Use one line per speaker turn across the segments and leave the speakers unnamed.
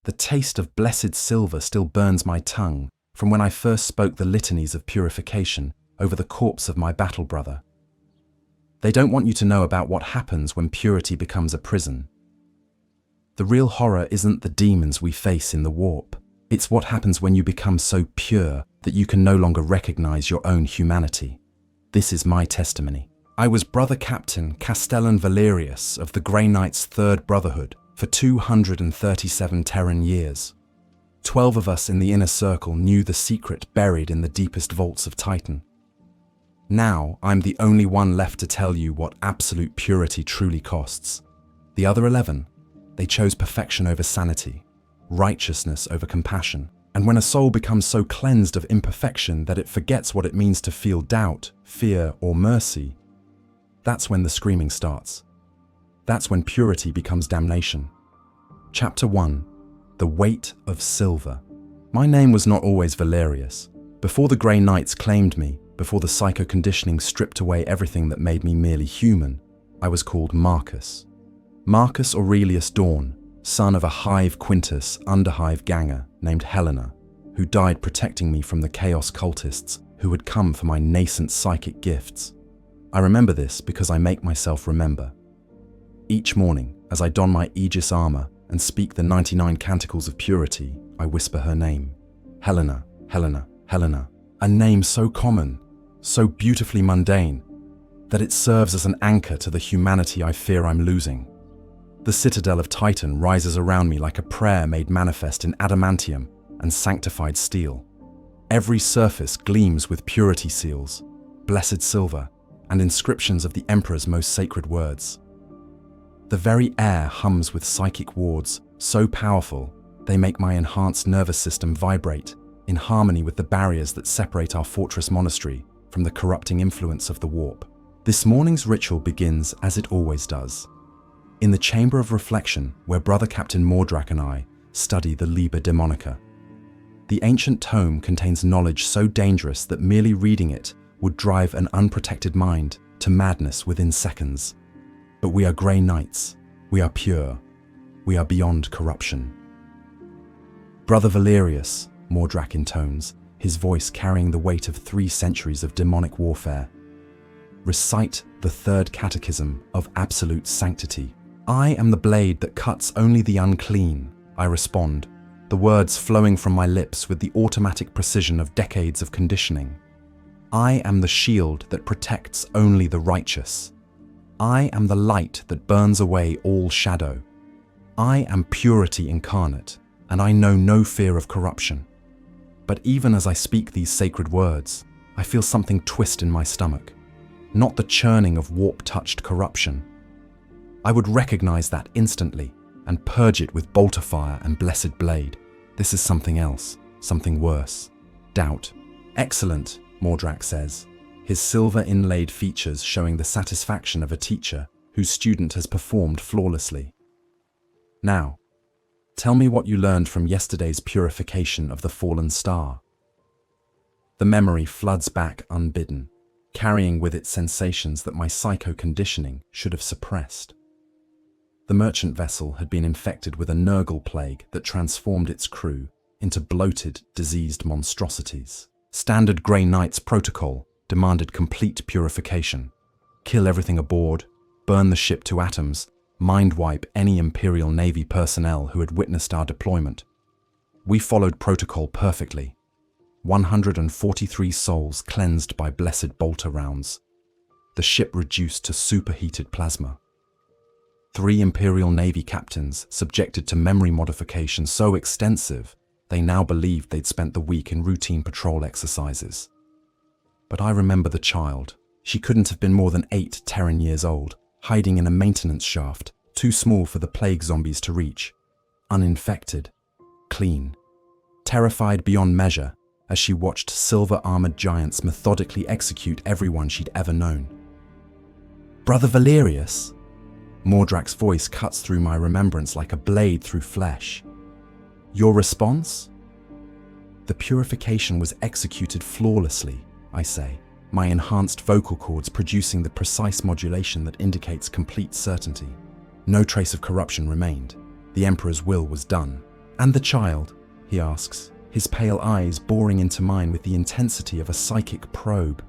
The taste of blessed silver still burns my tongue from when I first spoke the litanies of purification over the corpse of my battle brother. They don't want you to know about what happens when purity becomes a prison. The real horror isn't the demons we face in the warp. It's what happens when you become so pure that you can no longer recognize your own humanity. This is my testimony. I was Brother-Captain Castellan Valerius of the Grey Knights' Third Brotherhood for 237 Terran years. 12 of us in the inner circle knew the secret buried in the deepest vaults of Titan. Now I'm the only one left to tell you what absolute purity truly costs. The other 11, they chose perfection over sanity, righteousness over compassion. And when a soul becomes so cleansed of imperfection that it forgets what it means to feel doubt, fear, or mercy, that's when the screaming starts. That's when purity becomes damnation. Chapter 1. The Weight of Silver. My name was not always Valerius. Before the Grey Knights claimed me, before the psycho-conditioning stripped away everything that made me merely human, I was called Marcus. Marcus Aurelius Dawn, son of a Hive Quintus underhive ganger named Helena, who died protecting me from the chaos cultists who had come for my nascent psychic gifts. I remember this because I make myself remember. Each morning, as I don my Aegis armor and speak the 99 canticles of purity, I whisper her name. Helena, Helena, Helena. A name so common, so beautifully mundane, that it serves as an anchor to the humanity I fear I'm losing. The citadel of Titan rises around me like a prayer made manifest in adamantium and sanctified steel. Every surface gleams with purity seals, blessed silver, and inscriptions of the Emperor's most sacred words. The very air hums with psychic wards, so powerful they make my enhanced nervous system vibrate in harmony with the barriers that separate our fortress monastery from the corrupting influence of the warp. This morning's ritual begins as it always does, in the chamber of reflection where Brother-Captain Mordrak and I study the Liber Daemonica. The ancient tome contains knowledge so dangerous that merely reading it would drive an unprotected mind to madness within seconds. But we are Grey Knights, we are pure, we are beyond corruption. Brother Valerius, Mordrak intones, his voice carrying the weight of 3 centuries of demonic warfare. Recite the third catechism of absolute sanctity. I am the blade that cuts only the unclean, I respond, the words flowing from my lips with the automatic precision of decades of conditioning. I am the shield that protects only the righteous. I am the light that burns away all shadow. I am purity incarnate, and I know no fear of corruption. But even as I speak these sacred words, I feel something twist in my stomach. Not the churning of warp-touched corruption. I would recognize that instantly and purge it with bolter fire and blessed blade. This is something else, something worse. Doubt. Excellent, Mordrak says, his silver-inlaid features showing the satisfaction of a teacher whose student has performed flawlessly. Now, tell me what you learned from yesterday's purification of the fallen star. The memory floods back unbidden, carrying with it sensations that my psycho-conditioning should have suppressed. The merchant vessel had been infected with a Nurgle plague that transformed its crew into bloated, diseased monstrosities. Standard Grey Knights protocol demanded complete purification. Kill everything aboard, burn the ship to atoms, mind-wipe any Imperial Navy personnel who had witnessed our deployment. We followed protocol perfectly. 143 souls cleansed by blessed bolter rounds. The ship reduced to superheated plasma. 3 Imperial Navy captains subjected to memory modification so extensive they now believed they'd spent the week in routine patrol exercises. But I remember the child. She couldn't have been more than 8 Terran years old, hiding in a maintenance shaft, too small for the plague zombies to reach. Uninfected, clean, terrified beyond measure as she watched silver-armored giants methodically execute everyone she'd ever known. Brother Valerius? Mordrak's voice cuts through my remembrance like a blade through flesh. Your response? The purification was executed flawlessly, I say, my enhanced vocal cords producing the precise modulation that indicates complete certainty. No trace of corruption remained. The Emperor's will was done. "And the child?" he asks, his pale eyes boring into mine with the intensity of a psychic probe.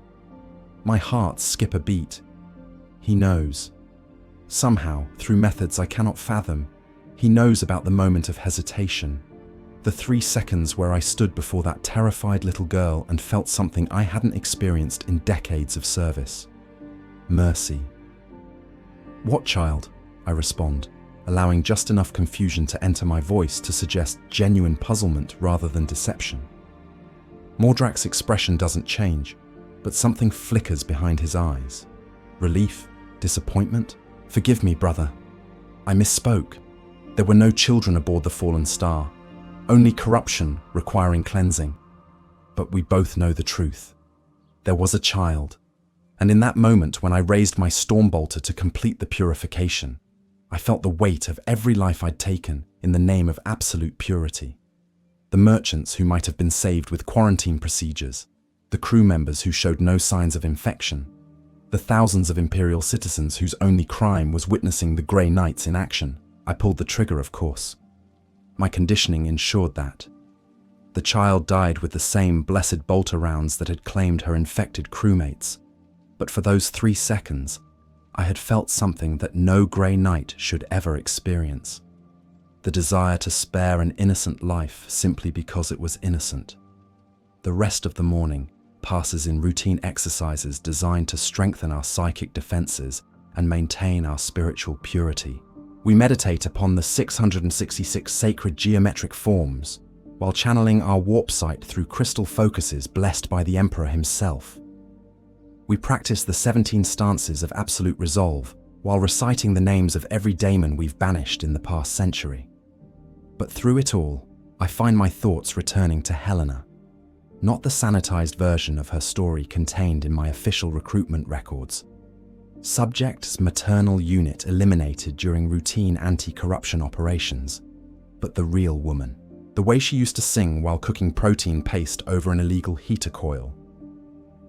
My heart skips a beat. He knows. Somehow, through methods I cannot fathom, he knows about the moment of hesitation. The 3 seconds where I stood before that terrified little girl and felt something I hadn't experienced in decades of service. Mercy. "What child?" I respond, allowing just enough confusion to enter my voice to suggest genuine puzzlement rather than deception. Mordrak's expression doesn't change, but something flickers behind his eyes. Relief? Disappointment? "Forgive me, brother. I misspoke. There were no children aboard the Fallen Star, only corruption requiring cleansing. But we both know the truth. There was a child. And in that moment when I raised my Stormbolter to complete the purification, I felt the weight of every life I'd taken in the name of absolute purity. The merchants who might have been saved with quarantine procedures, the crew members who showed no signs of infection, the thousands of Imperial citizens whose only crime was witnessing the Grey Knights in action. I pulled the trigger, of course. My conditioning ensured that. The child died with the same blessed bolter rounds that had claimed her infected crewmates. But for those 3 seconds, I had felt something that no Grey Knight should ever experience. The desire to spare an innocent life simply because it was innocent. The rest of the morning passes in routine exercises designed to strengthen our psychic defenses and maintain our spiritual purity. We meditate upon the 666 sacred geometric forms, while channeling our warp sight through crystal focuses blessed by the Emperor himself. We practice the 17 stances of absolute resolve, while reciting the names of every daemon we've banished in the past century. But through it all, I find my thoughts returning to Helena. Not the sanitized version of her story contained in my official recruitment records. Subject's maternal unit eliminated during routine anti-corruption operations, but the real woman. The way she used to sing while cooking protein paste over an illegal heater coil.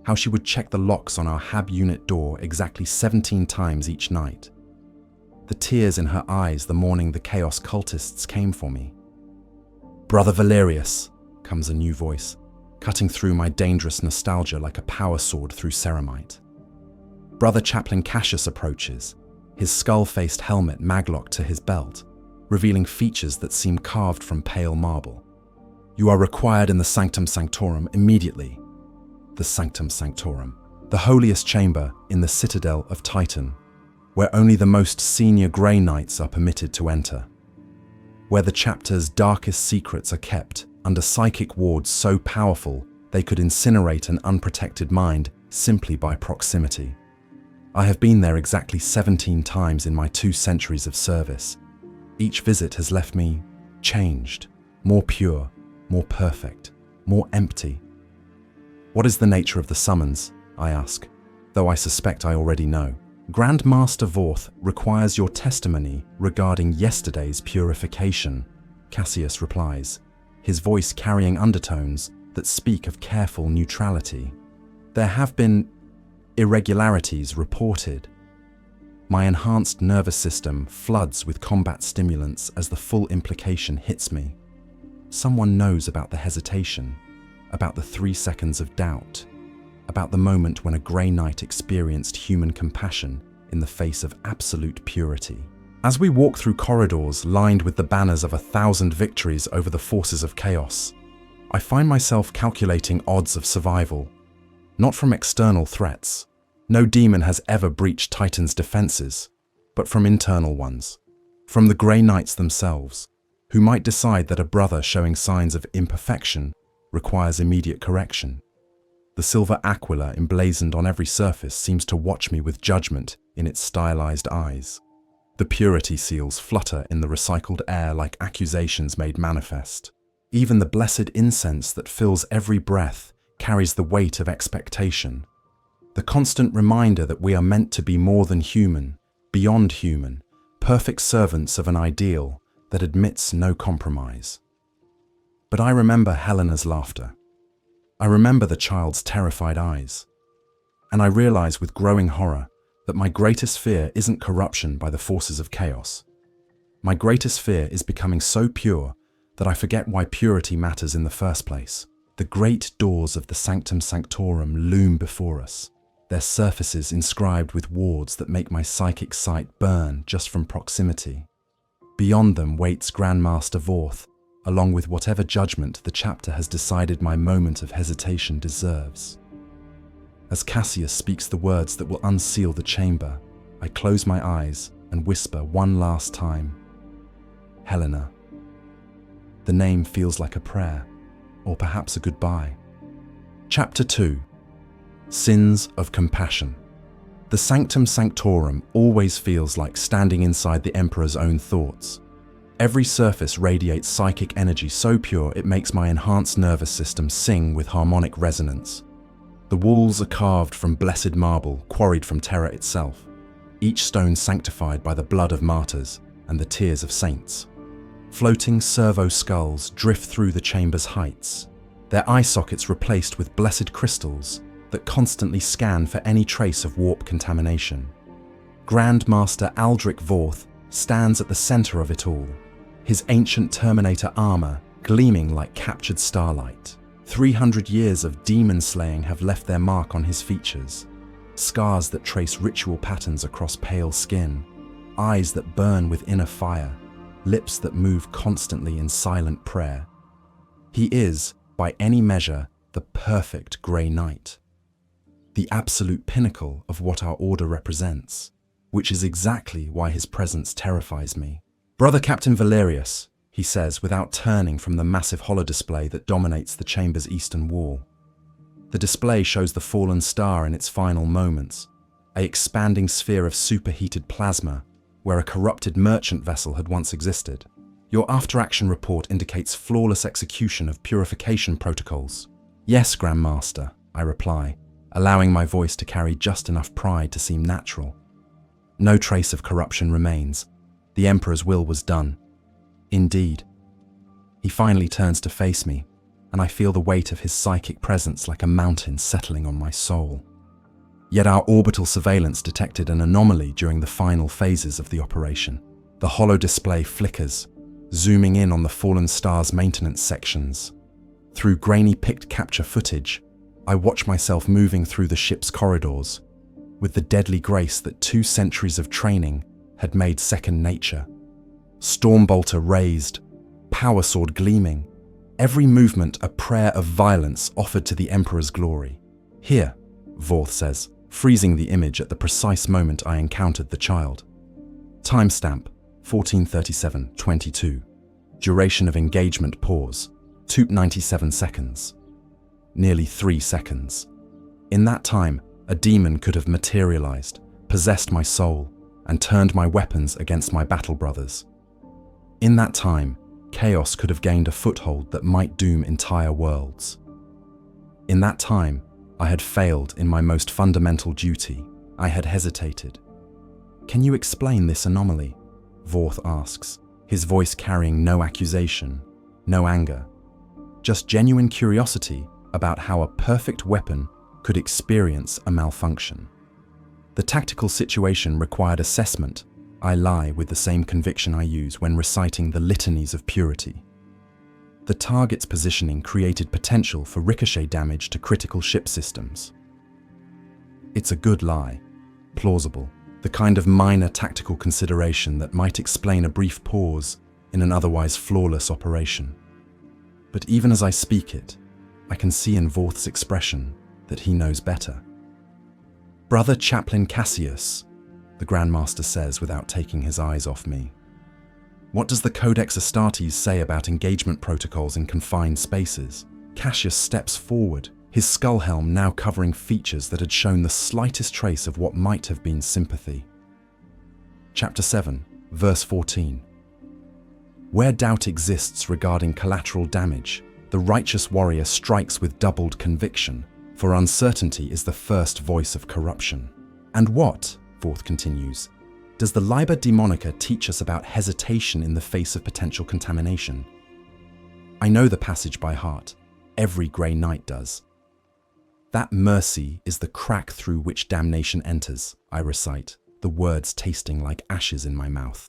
How she would check the locks on our HAB unit door exactly 17 times each night. The tears in her eyes the morning the Chaos cultists came for me. "Brother Valerius," comes a new voice, cutting through my dangerous nostalgia like a power sword through ceramite. Brother Chaplain Cassius approaches, his skull-faced helmet maglocked to his belt, revealing features that seem carved from pale marble. "You are required in the Sanctum Sanctorum immediately." The Sanctum Sanctorum, the holiest chamber in the Citadel of Titan, where only the most senior Grey Knights are permitted to enter. Where the chapter's darkest secrets are kept under psychic wards so powerful they could incinerate an unprotected mind simply by proximity. I have been there exactly 17 times in my 2 centuries of service. Each visit has left me changed, more pure, more perfect, more empty. "What is the nature of the summons?" I ask, though I suspect I already know. "Grand Master Vorth requires your testimony regarding yesterday's purification," Cassius replies, his voice carrying undertones that speak of careful neutrality. "There have been irregularities reported." My enhanced nervous system floods with combat stimulants as the full implication hits me. Someone knows about the hesitation, about the 3 seconds of doubt, about the moment when a Grey Knight experienced human compassion in the face of absolute purity. As we walk through corridors lined with the banners of 1,000 victories over the forces of chaos, I find myself calculating odds of survival, not from external threats. No demon has ever breached Titan's defenses, but from internal ones, from the Grey Knights themselves, who might decide that a brother showing signs of imperfection requires immediate correction. The silver aquila emblazoned on every surface seems to watch me with judgment in its stylized eyes. The purity seals flutter in the recycled air like accusations made manifest. Even the blessed incense that fills every breath carries the weight of expectation. The constant reminder that we are meant to be more than human, beyond human, perfect servants of an ideal that admits no compromise. But I remember Helena's laughter. I remember the child's terrified eyes. And I realize with growing horror that my greatest fear isn't corruption by the forces of chaos. My greatest fear is becoming so pure that I forget why purity matters in the first place. The great doors of the Sanctum Sanctorum loom before us, their surfaces inscribed with wards that make my psychic sight burn just from proximity. Beyond them waits Grandmaster Vorth, along with whatever judgment the chapter has decided my moment of hesitation deserves. As Cassius speaks the words that will unseal the chamber, I close my eyes and whisper one last time, Helena. The name feels like a prayer, or perhaps a goodbye. Chapter 2. Sins of Compassion. The Sanctum Sanctorum always feels like standing inside the Emperor's own thoughts. Every surface radiates psychic energy so pure it makes my enhanced nervous system sing with harmonic resonance. The walls are carved from blessed marble, quarried from terra itself, each stone sanctified by the blood of martyrs and the tears of saints. Floating servo skulls drift through the chamber's heights, their eye sockets replaced with blessed crystals that constantly scan for any trace of warp contamination. Grandmaster Aldrich Vorth stands at the center of it all, his ancient Terminator armor gleaming like captured starlight. 300 years of demon slaying have left their mark on his features, scars that trace ritual patterns across pale skin, eyes that burn with inner fire, lips that move constantly in silent prayer. He is, by any measure, the perfect Grey Knight, the absolute pinnacle of what our order represents, which is exactly why his presence terrifies me. Brother-Captain Valerius, he says without turning from the massive holodisplay that dominates the chamber's eastern wall. The display shows the fallen star in its final moments, an expanding sphere of superheated plasma where a corrupted merchant vessel had once existed. Your after-action report indicates flawless execution of purification protocols. Yes, Grandmaster, I reply, allowing my voice to carry just enough pride to seem natural. No trace of corruption remains. The Emperor's will was done. Indeed. He finally turns to face me, and I feel the weight of his psychic presence like a mountain settling on my soul. Yet our orbital surveillance detected an anomaly during the final phases of the operation. The holo display flickers, zooming in on the fallen star's maintenance sections. Through grainy picked capture footage, I watch myself moving through the ship's corridors, with the deadly grace that 2 centuries of training had made second nature. Stormbolter raised, power sword gleaming, every movement a prayer of violence offered to the Emperor's glory. Here, Vorth says, freezing the image at the precise moment I encountered the child. Timestamp, 1437-22. Duration of engagement pause, 297 seconds. Nearly 3 seconds. In that time, a demon could have materialized, possessed my soul, and turned my weapons against my battle brothers. In that time, chaos could have gained a foothold that might doom entire worlds. In that time, I had failed in my most fundamental duty. I had hesitated. Can you explain this anomaly? Vorth asks, his voice carrying no accusation, no anger, just genuine curiosity about how a perfect weapon could experience a malfunction. The tactical situation required assessment. I lie with the same conviction I use when reciting the litanies of purity. The target's positioning created potential for ricochet damage to critical ship systems. It's a good lie, plausible, the kind of minor tactical consideration that might explain a brief pause in an otherwise flawless operation. But even as I speak it, I can see in Vorth's expression that he knows better. Brother Chaplain Cassius, the Grandmaster says without taking his eyes off me. What does the Codex Astartes say about engagement protocols in confined spaces? Cassius steps forward, his skull helm now covering features that had shown the slightest trace of what might have been sympathy. Chapter 7, verse 14. Where doubt exists regarding collateral damage, the righteous warrior strikes with doubled conviction, for uncertainty is the first voice of corruption. And what, Vorth continues, does the Liber Daemonica teach us about hesitation in the face of potential contamination? I know the passage by heart. Every Grey Knight does. That mercy is the crack through which damnation enters, I recite, the words tasting like ashes in my mouth.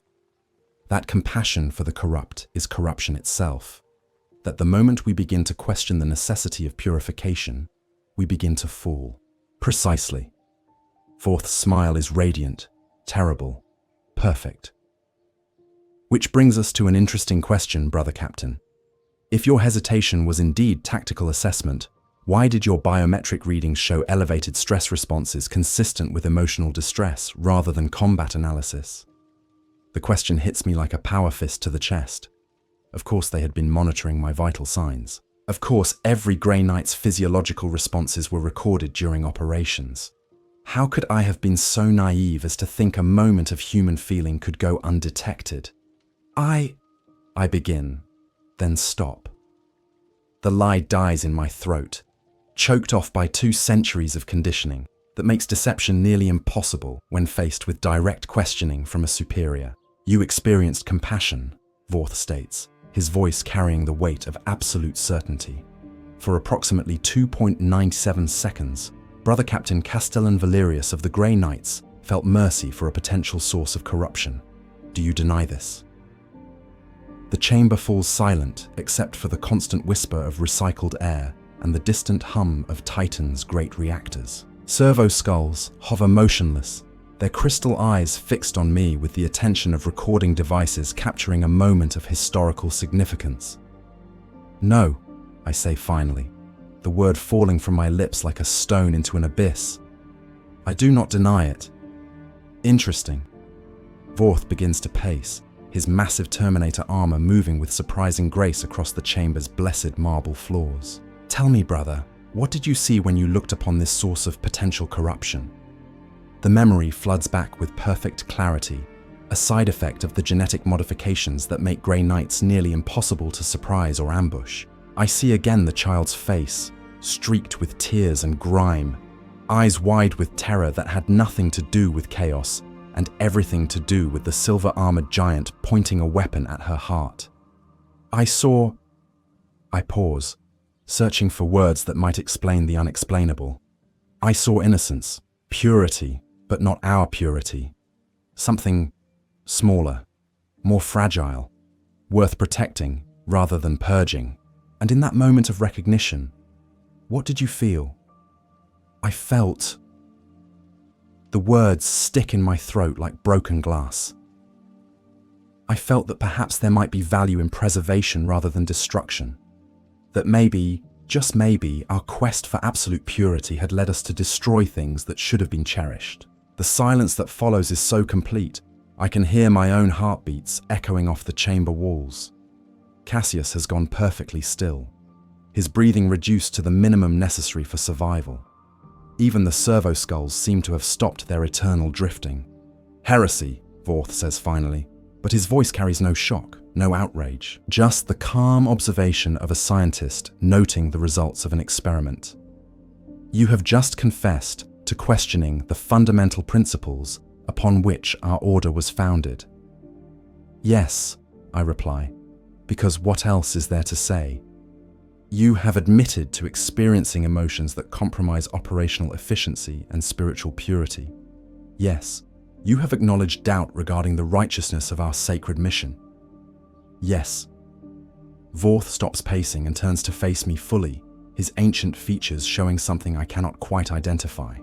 That compassion for the corrupt is corruption itself. That the moment we begin to question the necessity of purification, we begin to fall. Precisely. Voth's smile is radiant, terrible, perfect. Which brings us to an interesting question, Brother Captain. If your hesitation was indeed tactical assessment, why did your biometric readings show elevated stress responses consistent with emotional distress rather than combat analysis? The question hits me like a power fist to the chest. Of course, they had been monitoring my vital signs. Of course, every Grey Knight's physiological responses were recorded during operations. How could I have been so naive as to think a moment of human feeling could go undetected? I begin, then stop. The lie dies in my throat, choked off by 2 centuries of conditioning that makes deception nearly impossible when faced with direct questioning from a superior. You experienced compassion, Voth states, his voice carrying the weight of absolute certainty. For approximately 2.97 seconds, Brother-Captain Castellan Valerius of the Grey Knights felt mercy for a potential source of corruption. Do you deny this? The chamber falls silent except for the constant whisper of recycled air and the distant hum of Titan's great reactors. Servo skulls hover motionless, their crystal eyes fixed on me with the attention of recording devices capturing a moment of historical significance. No, I say finally, the word falling from my lips like a stone into an abyss. I do not deny it. Interesting. Voth begins to pace, his massive Terminator armor moving with surprising grace across the chamber's blessed marble floors. Tell me, brother, what did you see when you looked upon this source of potential corruption? The memory floods back with perfect clarity, a side effect of the genetic modifications that make Grey Knights nearly impossible to surprise or ambush. I see again the child's face, streaked with tears and grime, eyes wide with terror that had nothing to do with chaos and everything to do with the silver-armored giant pointing a weapon at her heart. I pause, searching for words that might explain the unexplainable. I saw innocence, purity, but not our purity. Something smaller, more fragile, worth protecting rather than purging. And in that moment of recognition, what did you feel? I felt. The words stick in my throat like broken glass. I felt that perhaps there might be value in preservation rather than destruction. That maybe, just maybe, our quest for absolute purity had led us to destroy things that should have been cherished. The silence that follows is so complete, I can hear my own heartbeats echoing off the chamber walls. Cassius has gone perfectly still, his breathing reduced to the minimum necessary for survival. Even the servo skulls seem to have stopped their eternal drifting. Heresy, Voth says finally, but his voice carries no shock, no outrage, just the calm observation of a scientist noting the results of an experiment. You have just confessed to questioning the fundamental principles upon which our order was founded. Yes, I reply, because what else is there to say? You have admitted to experiencing emotions that compromise operational efficiency and spiritual purity. Yes, you have acknowledged doubt regarding the righteousness of our sacred mission. Yes. Voth stops pacing and turns to face me fully, his ancient features showing something I cannot quite identify.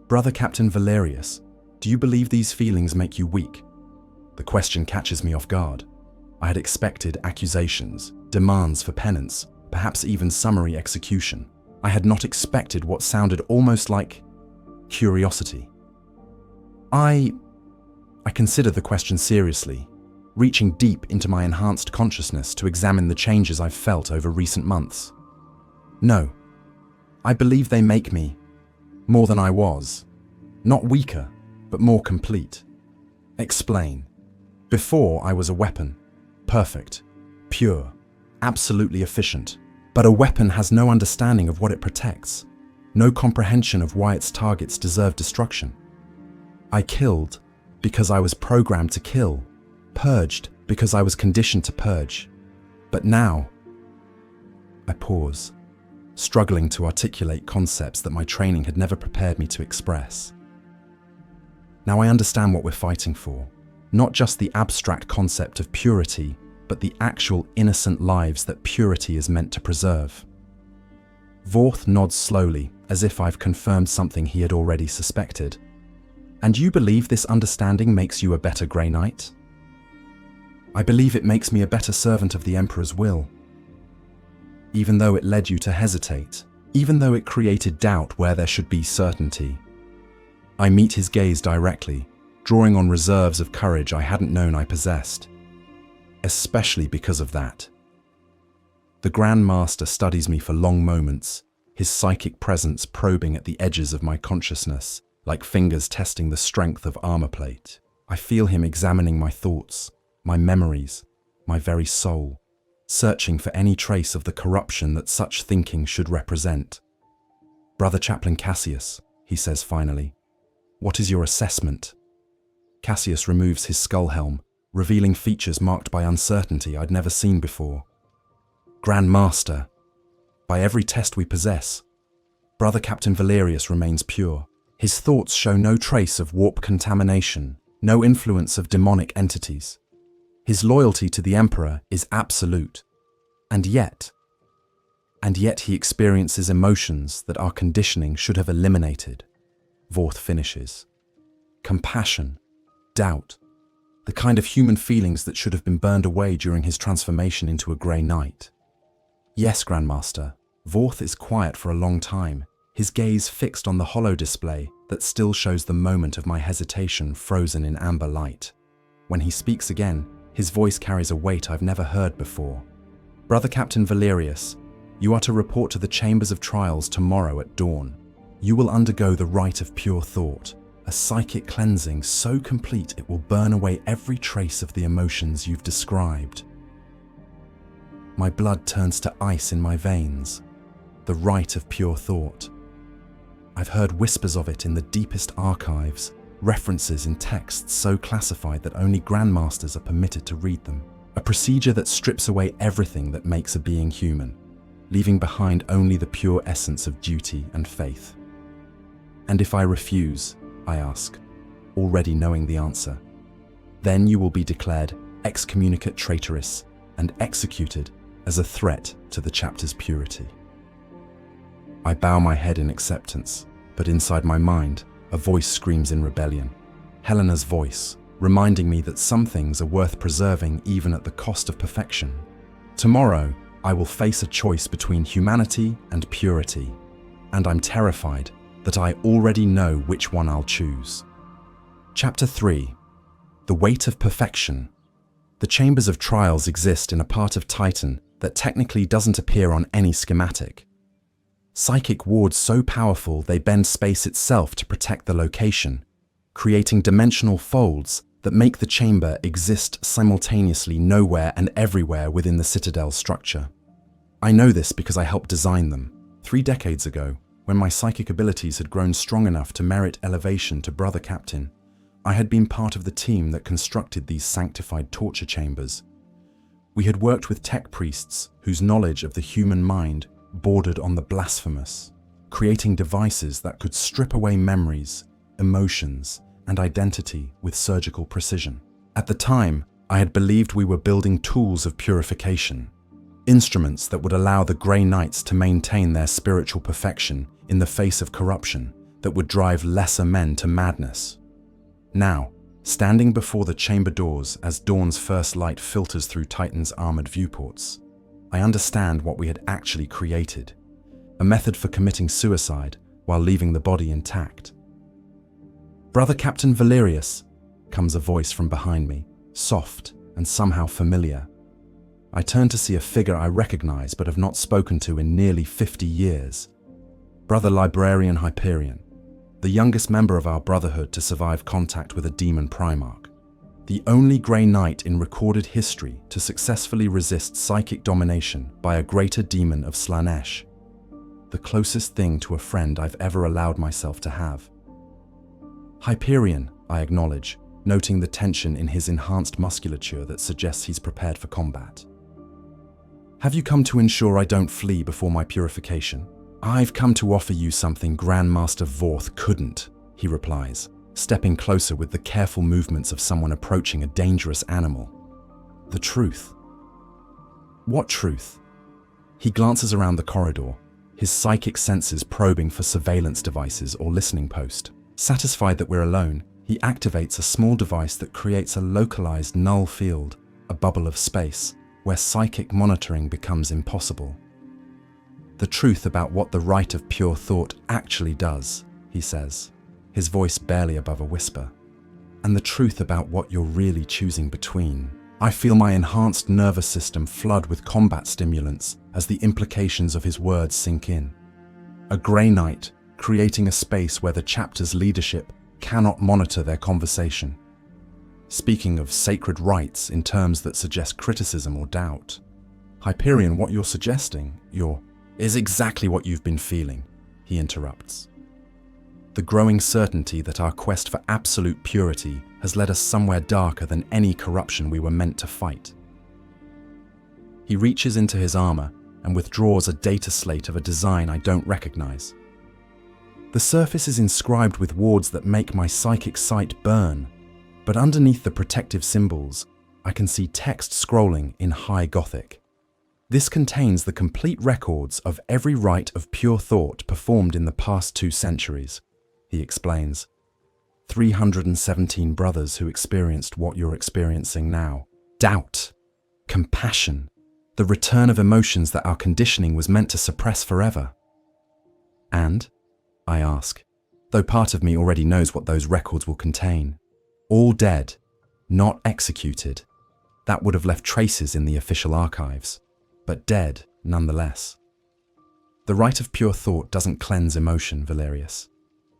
Brother-Captain Valerius, do you believe these feelings make you weak? The question catches me off guard. I had expected accusations, demands for penance, perhaps even summary execution. I had not expected what sounded almost like curiosity. I consider the question seriously, reaching deep into my enhanced consciousness to examine the changes I've felt over recent months. No, I believe they make me more than I was. Not weaker, but more complete. Explain. Before I was a weapon. Perfect. Pure. Absolutely efficient. But a weapon has no understanding of what it protects. No comprehension of why its targets deserve destruction. I killed because I was programmed to kill. Purged because I was conditioned to purge. But now, I pause, struggling to articulate concepts that my training had never prepared me to express. Now I understand what we're fighting for. Not just the abstract concept of purity, but the actual innocent lives that purity is meant to preserve. Vorth nods slowly, as if I've confirmed something he had already suspected. And you believe this understanding makes you a better Grey Knight? I believe it makes me a better servant of the Emperor's will. Even though it led you to hesitate, even though it created doubt where there should be certainty. I meet his gaze directly, drawing on reserves of courage I hadn't known I possessed. Especially because of that. The Grand Master studies me for long moments, his psychic presence probing at the edges of my consciousness, like fingers testing the strength of armor plate. I feel him examining my thoughts, my memories, my very soul, searching for any trace of the corruption that such thinking should represent. Brother Chaplain Cassius, he says finally, what is your assessment? Cassius removes his skull helm, revealing features marked by uncertainty I'd never seen before. Grand Master, by every test we possess, Brother-Captain Valerius remains pure. His thoughts show no trace of warp contamination, no influence of demonic entities. His loyalty to the Emperor is absolute. And yet he experiences emotions that our conditioning should have eliminated. Vorth finishes. Compassion, doubt, the kind of human feelings that should have been burned away during his transformation into a Grey Knight. Yes, Grandmaster, Vorth is quiet for a long time, his gaze fixed on the holo display that still shows the moment of my hesitation frozen in amber light. When he speaks again, his voice carries a weight I've never heard before. Brother-Captain Valerius, you are to report to the Chambers of Trials tomorrow at dawn. You will undergo the Rite of Pure Thought, a psychic cleansing so complete it will burn away every trace of the emotions you've described. My blood turns to ice in my veins. The Rite of Pure Thought. I've heard whispers of it in the deepest archives, references in texts so classified that only Grandmasters are permitted to read them. A procedure that strips away everything that makes a being human, leaving behind only the pure essence of duty and faith. And if I refuse, I ask, already knowing the answer, then you will be declared excommunicate traitorous and executed as a threat to the chapter's purity. I bow my head in acceptance, but inside my mind, a voice screams in rebellion. Helena's voice, reminding me that some things are worth preserving even at the cost of perfection. Tomorrow, I will face a choice between humanity and purity, and I'm terrified that I already know which one I'll choose. Chapter 3. The Weight of Perfection. The Chambers of Trials exist in a part of Titan that technically doesn't appear on any schematic. Psychic wards so powerful they bend space itself to protect the location, creating dimensional folds that make the chamber exist simultaneously nowhere and everywhere within the Citadel structure. I know this because I helped design them 3 decades ago, when my psychic abilities had grown strong enough to merit elevation to Brother Captain. I had been part of the team that constructed these sanctified torture chambers. We had worked with tech priests whose knowledge of the human mind bordered on the blasphemous, creating devices that could strip away memories, emotions, and identity with surgical precision. At the time, I had believed we were building tools of purification, instruments that would allow the Grey Knights to maintain their spiritual perfection in the face of corruption that would drive lesser men to madness. Now, standing before the chamber doors as dawn's first light filters through Titan's armored viewports, I understand what we had actually created, a method for committing suicide while leaving the body intact. Brother Captain Valerius, comes a voice from behind me, soft and somehow familiar. I turn to see a figure I recognize but have not spoken to in nearly 50 years. Brother Librarian Hyperion, the youngest member of our brotherhood to survive contact with a demon Primarch. The only Grey Knight in recorded history to successfully resist psychic domination by a greater demon of Slaanesh. The closest thing to a friend I've ever allowed myself to have. Hyperion, I acknowledge, noting the tension in his enhanced musculature that suggests he's prepared for combat. Have you come to ensure I don't flee before my purification? I've come to offer you something Grandmaster Vorth couldn't, he replies, stepping closer with the careful movements of someone approaching a dangerous animal. The truth. What truth? He glances around the corridor, his psychic senses probing for surveillance devices or listening post. Satisfied that we're alone, he activates a small device that creates a localized null field, a bubble of space, where psychic monitoring becomes impossible. The truth about what the Rite of Pure Thought actually does, he says, his voice barely above a whisper. And the truth about what you're really choosing between. I feel my enhanced nervous system flood with combat stimulants as the implications of his words sink in. A Grey Knight, creating a space where the chapter's leadership cannot monitor their conversation. Speaking of sacred rites in terms that suggest criticism or doubt. Hyperion, what you're suggesting, is exactly what you've been feeling, he interrupts. The growing certainty that our quest for absolute purity has led us somewhere darker than any corruption we were meant to fight. He reaches into his armor and withdraws a data slate of a design I don't recognize. The surface is inscribed with words that make my psychic sight burn, but underneath the protective symbols, I can see text scrolling in High Gothic. This contains the complete records of every rite of pure thought performed in the past 2 centuries, he explains. 317 brothers who experienced what you're experiencing now. Doubt, compassion, the return of emotions that our conditioning was meant to suppress forever. And, I ask, though part of me already knows what those records will contain. All dead, not executed. That would have left traces in the official archives, but dead nonetheless. The Rite of Pure Thought doesn't cleanse emotion, Valerius.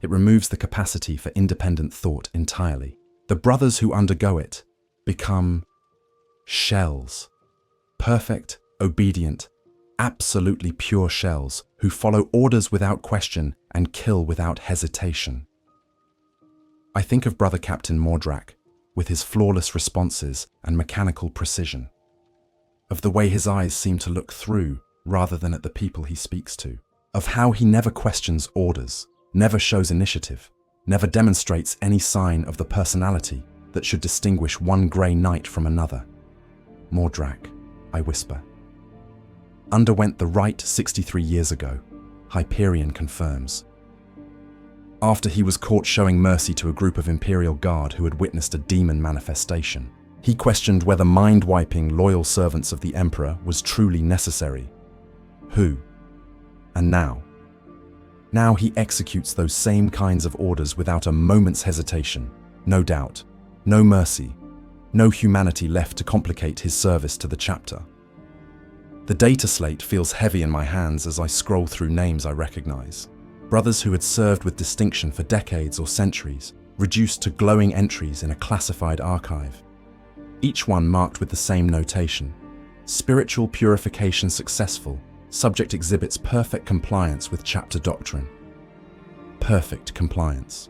It removes the capacity for independent thought entirely. The brothers who undergo it become shells. Perfect, obedient, absolutely pure shells who follow orders without question and kill without hesitation. I think of Brother Captain Mordrak, with his flawless responses and mechanical precision. Of the way his eyes seem to look through rather than at the people he speaks to. Of how he never questions orders, never shows initiative, never demonstrates any sign of the personality that should distinguish one Grey Knight from another. Mordrak, I whisper. Underwent the rite 63 years ago, Hyperion confirms. After he was caught showing mercy to a group of Imperial Guard who had witnessed a demon manifestation, he questioned whether mind-wiping loyal servants of the Emperor was truly necessary. Who? And now? Now he executes those same kinds of orders without a moment's hesitation, no doubt, no mercy, no humanity left to complicate his service to the chapter. The data slate feels heavy in my hands as I scroll through names I recognize. Brothers who had served with distinction for decades or centuries, reduced to glowing entries in a classified archive. Each one marked with the same notation. Spiritual purification successful. Subject exhibits perfect compliance with chapter doctrine. Perfect compliance.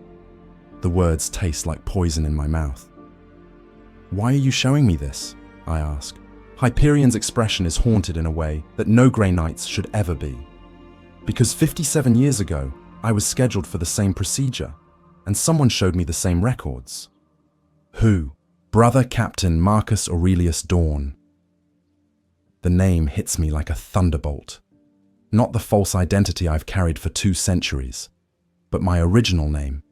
The words taste like poison in my mouth. Why are you showing me this? I ask. Hyperion's expression is haunted in a way that no Grey Knights should ever be. Because 57 years ago, I was scheduled for the same procedure, and someone showed me the same records. Who? Brother-Captain Marcus Aurelius Dawn. The name hits me like a thunderbolt. Not the false identity I've carried for 2 centuries, but my original name.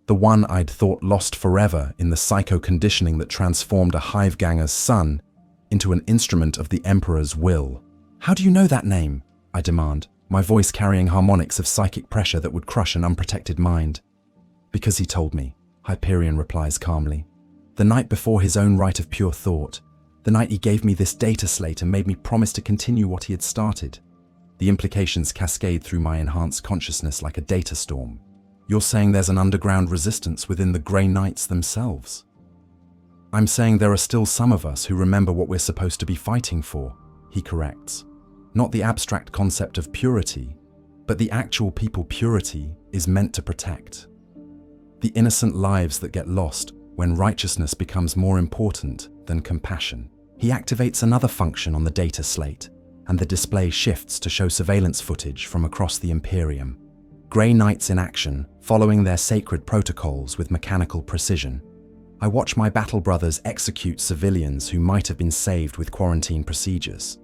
The one I'd thought lost forever in the psycho-conditioning that transformed a hive-ganger's son into an instrument of the Emperor's will. How do you know that name? I demand, my voice carrying harmonics of psychic pressure that would crush an unprotected mind. Because he told me, Hyperion replies calmly. The night before his own Rite of Pure Thought, the night he gave me this data slate and made me promise to continue what he had started. The implications cascade through my enhanced consciousness like a data storm. You're saying there's an underground resistance within the Grey Knights themselves. I'm saying there are still some of us who remember what we're supposed to be fighting for, he corrects. Not the abstract concept of purity, but the actual people purity is meant to protect. The innocent lives that get lost when righteousness becomes more important than compassion. He activates another function on the data slate, and the display shifts to show surveillance footage from across the Imperium. Grey Knights in action, following their sacred protocols with mechanical precision. I watch my battle brothers execute civilians who might have been saved with quarantine procedures.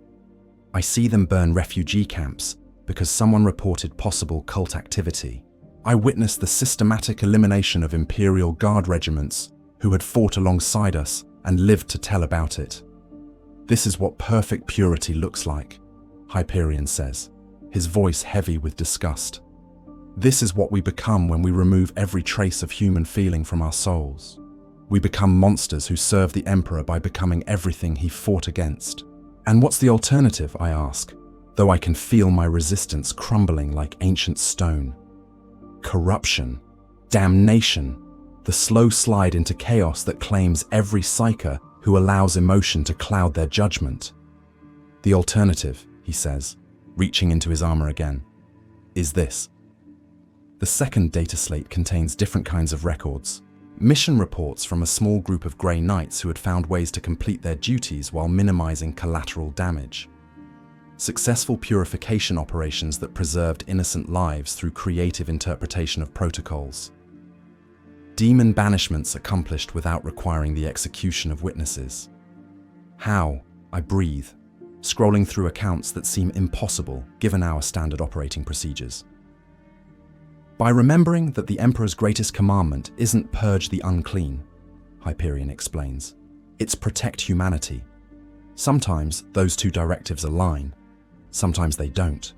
I see them burn refugee camps because someone reported possible cult activity. I witness the systematic elimination of Imperial Guard regiments who had fought alongside us and lived to tell about it. This is what perfect purity looks like, Hyperion says, his voice heavy with disgust. This is what we become when we remove every trace of human feeling from our souls. We become monsters who serve the Emperor by becoming everything he fought against. And what's the alternative, I ask, though I can feel my resistance crumbling like ancient stone. Corruption, damnation, the slow slide into chaos that claims every psyker who allows emotion to cloud their judgment. The alternative, he says, reaching into his armor again, is this. The second data slate contains different kinds of records. Mission reports from a small group of Grey Knights who had found ways to complete their duties while minimizing collateral damage. Successful purification operations that preserved innocent lives through creative interpretation of protocols. Demon banishments accomplished without requiring the execution of witnesses. How? I breathe, scrolling through accounts that seem impossible given our standard operating procedures. By remembering that the Emperor's greatest commandment isn't purge the unclean, Hyperion explains, it's protect humanity. Sometimes those two directives align, sometimes they don't.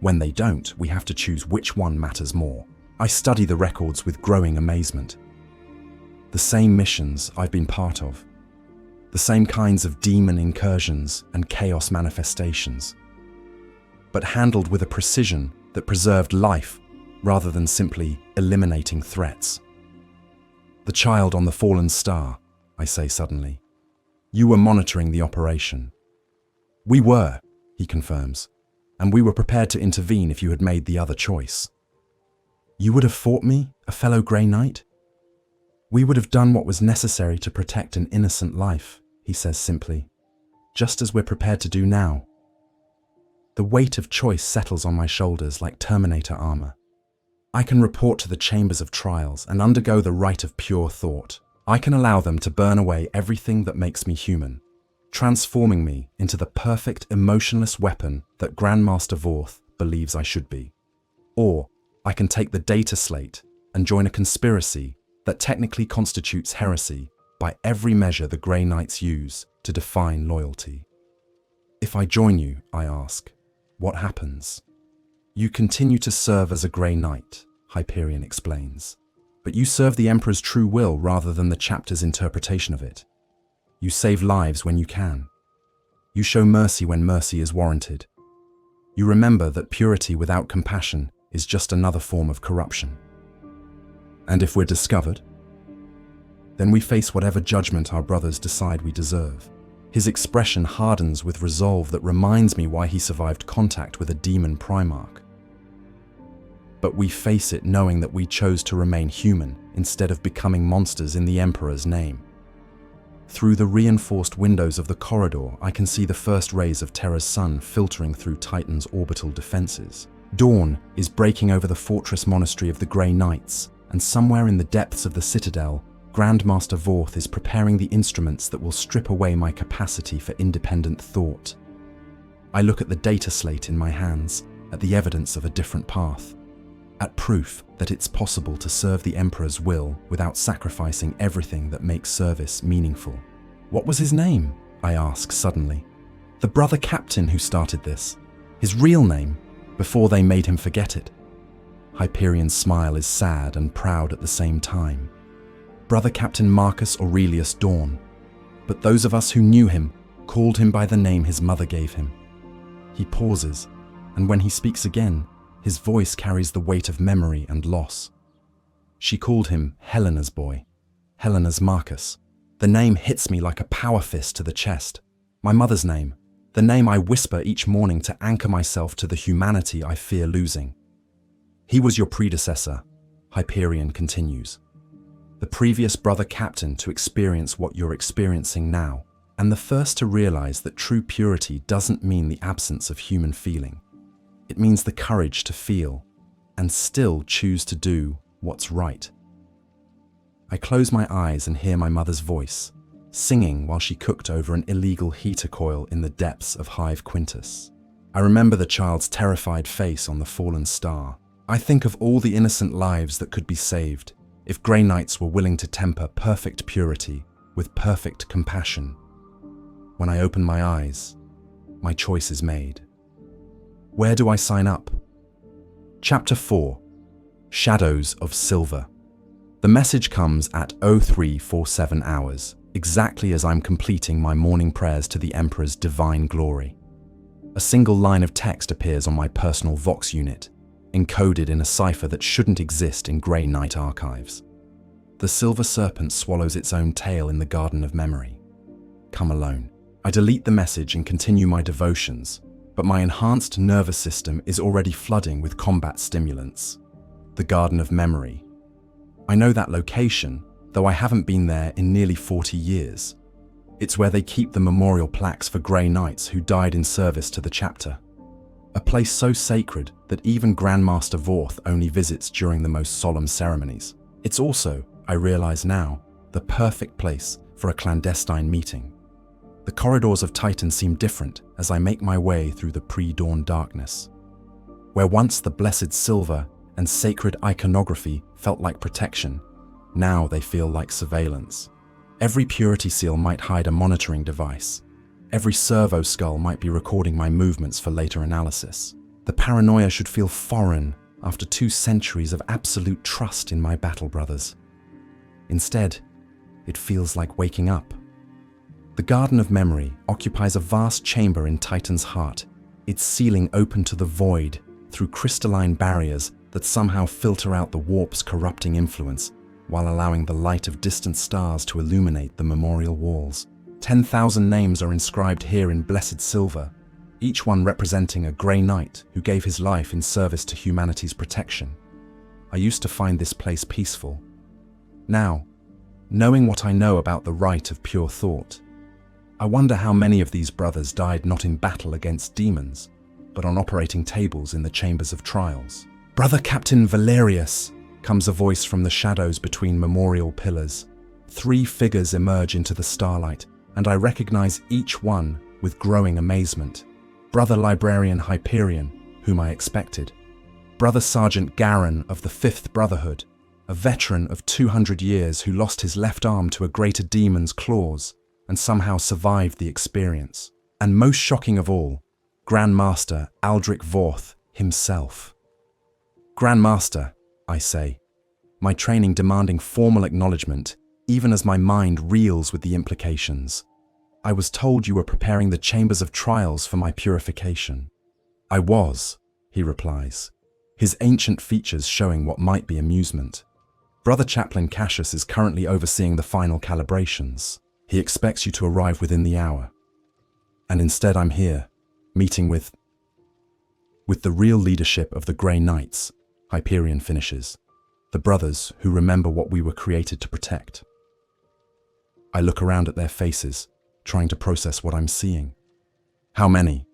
When they don't, we have to choose which one matters more. I study the records with growing amazement. The same missions I've been part of, the same kinds of demon incursions and chaos manifestations, but handled with a precision that preserved life rather than simply eliminating threats. The child on the fallen star, I say suddenly. You were monitoring the operation. We were, he confirms, and we were prepared to intervene if you had made the other choice. You would have fought me, a fellow Grey Knight? We would have done what was necessary to protect an innocent life, he says simply, just as we're prepared to do now. The weight of choice settles on my shoulders like Terminator armor. I can report to the chambers of trials and undergo the Rite of Pure Thought. I can allow them to burn away everything that makes me human, transforming me into the perfect emotionless weapon that Grandmaster Vorth believes I should be. Or I can take the data slate and join a conspiracy that technically constitutes heresy by every measure the Grey Knights use to define loyalty. If I join you, I ask, what happens? You continue to serve as a Grey Knight, Hyperion explains, but you serve the Emperor's true will rather than the chapter's interpretation of it. You save lives when you can. You show mercy when mercy is warranted. You remember that purity without compassion is just another form of corruption. And if we're discovered, then we face whatever judgment our brothers decide we deserve. His expression hardens with resolve that reminds me why he survived contact with a demon Primarch. But we face it knowing that we chose to remain human instead of becoming monsters in the Emperor's name. Through the reinforced windows of the corridor, I can see the first rays of Terra's sun filtering through Titan's orbital defenses. Dawn is breaking over the fortress monastery of the Grey Knights, and somewhere in the depths of the citadel, Grandmaster Vorth is preparing the instruments that will strip away my capacity for independent thought. I look at the data slate in my hands, at the evidence of a different path, at proof that it's possible to serve the Emperor's will without sacrificing everything that makes service meaningful. What was his name? I ask suddenly. The Brother-Captain who started this. His real name, before they made him forget it. Hyperion's smile is sad and proud at the same time. Brother-Captain Marcus Aurelius Dawn, but those of us who knew him called him by the name his mother gave him. He pauses, and when he speaks again, his voice carries the weight of memory and loss. She called him Helena's boy, Helena's Marcus. The name hits me like a power fist to the chest. My mother's name, the name I whisper each morning to anchor myself to the humanity I fear losing. He was your predecessor, Hyperion continues. The previous Brother-Captain to experience what you're experiencing now, and the first to realize that true purity doesn't mean the absence of human feeling. It means the courage to feel, and still choose to do what's right. I close my eyes and hear my mother's voice, singing while she cooked over an illegal heater coil in the depths of Hive Quintus. I remember the child's terrified face on the fallen star. I think of all the innocent lives that could be saved if Grey Knights were willing to temper perfect purity with perfect compassion. When I open my eyes, my choice is made. Where do I sign up? Chapter 4. Shadows of Silver. The message comes at 0347 hours, exactly as I'm completing my morning prayers to the Emperor's divine glory. A single line of text appears on my personal Vox unit, encoded in a cipher that shouldn't exist in Grey Knight archives. The silver serpent swallows its own tail in the Garden of Memory. Come alone. I delete the message and continue my devotions, but my enhanced nervous system is already flooding with combat stimulants. The Garden of Memory. I know that location, though I haven't been there in nearly 40 years. It's where they keep the memorial plaques for Grey Knights who died in service to the chapter. A place so sacred that even Grandmaster Vorth only visits during the most solemn ceremonies. It's also, I realize now, the perfect place for a clandestine meeting. The corridors of Titan seem different as I make my way through the pre-dawn darkness. Where once the blessed silver and sacred iconography felt like protection, now they feel like surveillance. Every purity seal might hide a monitoring device. Every servo skull might be recording my movements for later analysis. The paranoia should feel foreign after 2 centuries of absolute trust in my battle brothers. Instead, it feels like waking up. The Garden of Memory occupies a vast chamber in Titan's heart, its ceiling open to the void through crystalline barriers that somehow filter out the warp's corrupting influence, while allowing the light of distant stars to illuminate the memorial walls. 10,000 names are inscribed here in blessed silver, each one representing a Grey Knight who gave his life in service to humanity's protection. I used to find this place peaceful. Now, knowing what I know about the Rite of Pure Thought, I wonder how many of these brothers died not in battle against demons, but on operating tables in the chambers of trials. Brother-Captain Valerius, comes a voice from the shadows between memorial pillars. 3 figures emerge into the starlight, and I recognize each one with growing amazement. Brother Librarian Hyperion, whom I expected. Brother Sergeant Garin of the 5th Brotherhood, a veteran of 200 years who lost his left arm to a greater demon's claws and somehow survived the experience. And most shocking of all, Grand Master Aldrich Vorth himself. Grand Master, I say, my training demanding formal acknowledgement, even as my mind reels with the implications. I was told you were preparing the chambers of trials for my purification. I was, he replies, his ancient features showing what might be amusement. Brother Chaplain Cassius is currently overseeing the final calibrations. He expects you to arrive within the hour. And instead I'm here, meeting with the real leadership of the Grey Knights, Hyperion finishes, the brothers who remember what we were created to protect. I look around at their faces, trying to process what I'm seeing. How many?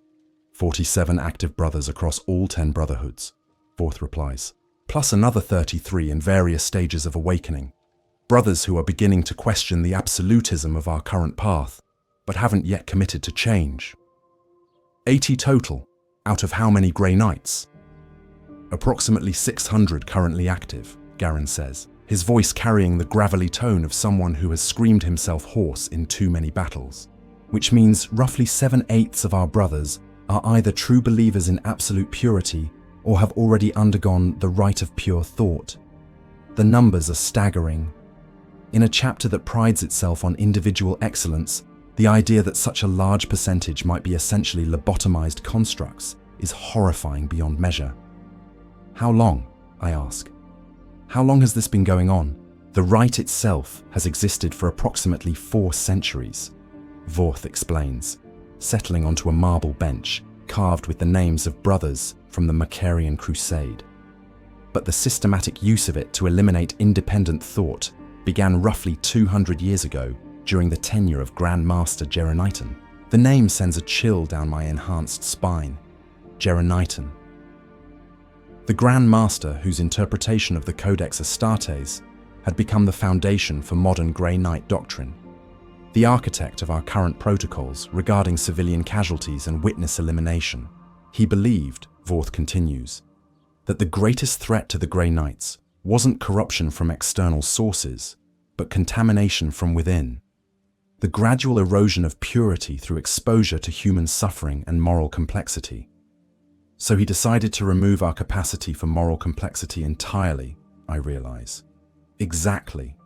47 active brothers across all 10 brotherhoods, Vorth replies, plus another 33 in various stages of awakening. Brothers who are beginning to question the absolutism of our current path, but haven't yet committed to change. 80 total, out of how many Grey Knights? Approximately 600 currently active, Garin says, his voice carrying the gravelly tone of someone who has screamed himself hoarse in too many battles. Which means roughly 7/8 of our brothers are either true believers in absolute purity or have already undergone the Rite of Pure Thought. The numbers are staggering. In a chapter that prides itself on individual excellence, the idea that such a large percentage might be essentially lobotomized constructs is horrifying beyond measure. How long? I ask. How long has this been going on? The rite itself has existed for approximately 4 centuries, Vorth explains, settling onto a marble bench carved with the names of brothers from the Macarian Crusade. But the systematic use of it to eliminate independent thought began roughly 200 years ago during the tenure of Grand Master Gereniton. The name sends a chill down my enhanced spine. Gereniton. The Grand Master, whose interpretation of the Codex Astartes had become the foundation for modern Grey Knight doctrine. The architect of our current protocols regarding civilian casualties and witness elimination. He believed, Vorth continues, that the greatest threat to the Grey Knights wasn't corruption from external sources, but contamination from within. The gradual erosion of purity through exposure to human suffering and moral complexity. So he decided to remove our capacity for moral complexity entirely, I realize. Exactly.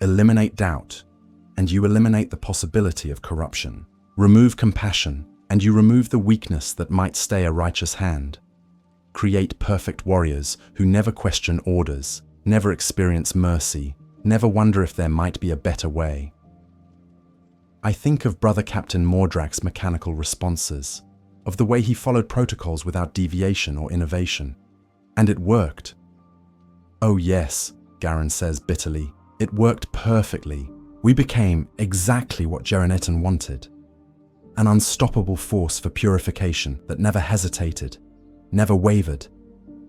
Eliminate doubt, and you eliminate the possibility of corruption. Remove compassion, and you remove the weakness that might stay a righteous hand. Create perfect warriors who never question orders, never experience mercy, never wonder if there might be a better way. I think of Brother-Captain Mordrak's mechanical responses, of the way he followed protocols without deviation or innovation. And it worked. Oh yes, Garen says bitterly, it worked perfectly. We became exactly what Gerenetan wanted. An unstoppable force for purification that never hesitated, never wavered,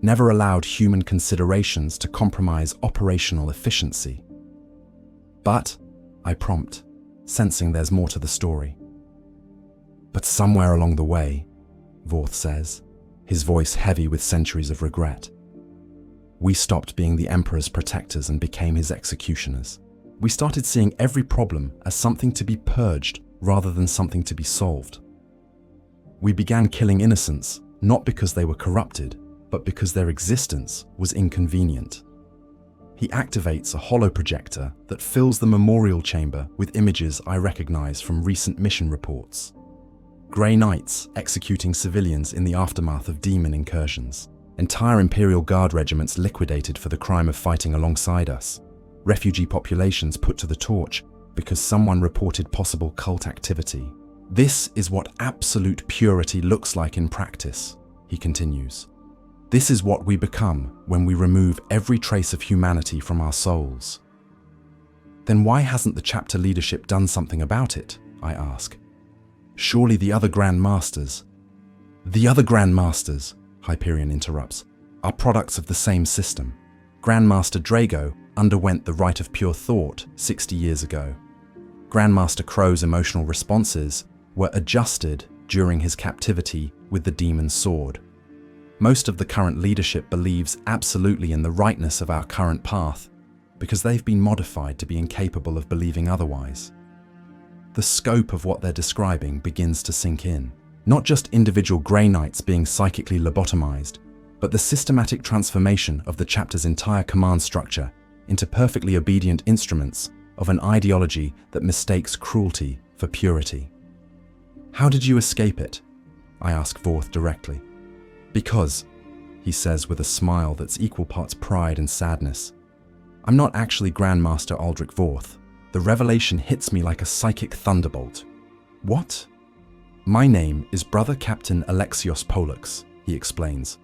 never allowed human considerations to compromise operational efficiency. But, I prompt, sensing there's more to the story. But somewhere along the way, Vorth says, his voice heavy with centuries of regret, we stopped being the Emperor's protectors and became his executioners. We started seeing every problem as something to be purged rather than something to be solved. We began killing innocents, not because they were corrupted, but because their existence was inconvenient. He activates a holoprojector that fills the memorial chamber with images I recognize from recent mission reports. Grey Knights executing civilians in the aftermath of demon incursions. Entire Imperial Guard regiments liquidated for the crime of fighting alongside us. Refugee populations put to the torch because someone reported possible cult activity. This is what absolute purity looks like in practice, he continues. This is what we become when we remove every trace of humanity from our souls. Then why hasn't the chapter leadership done something about it? I ask. Surely the other Grand Masters. The other Grand Masters, Hyperion interrupts, are products of the same system. Grandmaster Drago underwent the Rite of Pure Thought 60 years ago. Grandmaster Crow's emotional responses were adjusted during his captivity with the demon's sword. Most of the current leadership believes absolutely in the rightness of our current path because they've been modified to be incapable of believing otherwise. The scope of what they're describing begins to sink in. Not just individual Grey Knights being psychically lobotomized, but the systematic transformation of the chapter's entire command structure into perfectly obedient instruments of an ideology that mistakes cruelty for purity. How did you escape it? I ask Vorth directly. Because, he says with a smile that's equal parts pride and sadness, I'm not actually Grandmaster Aldrich Vorth. The revelation hits me like a psychic thunderbolt. What? My name is Brother-Captain Alexios Pollux, he explains.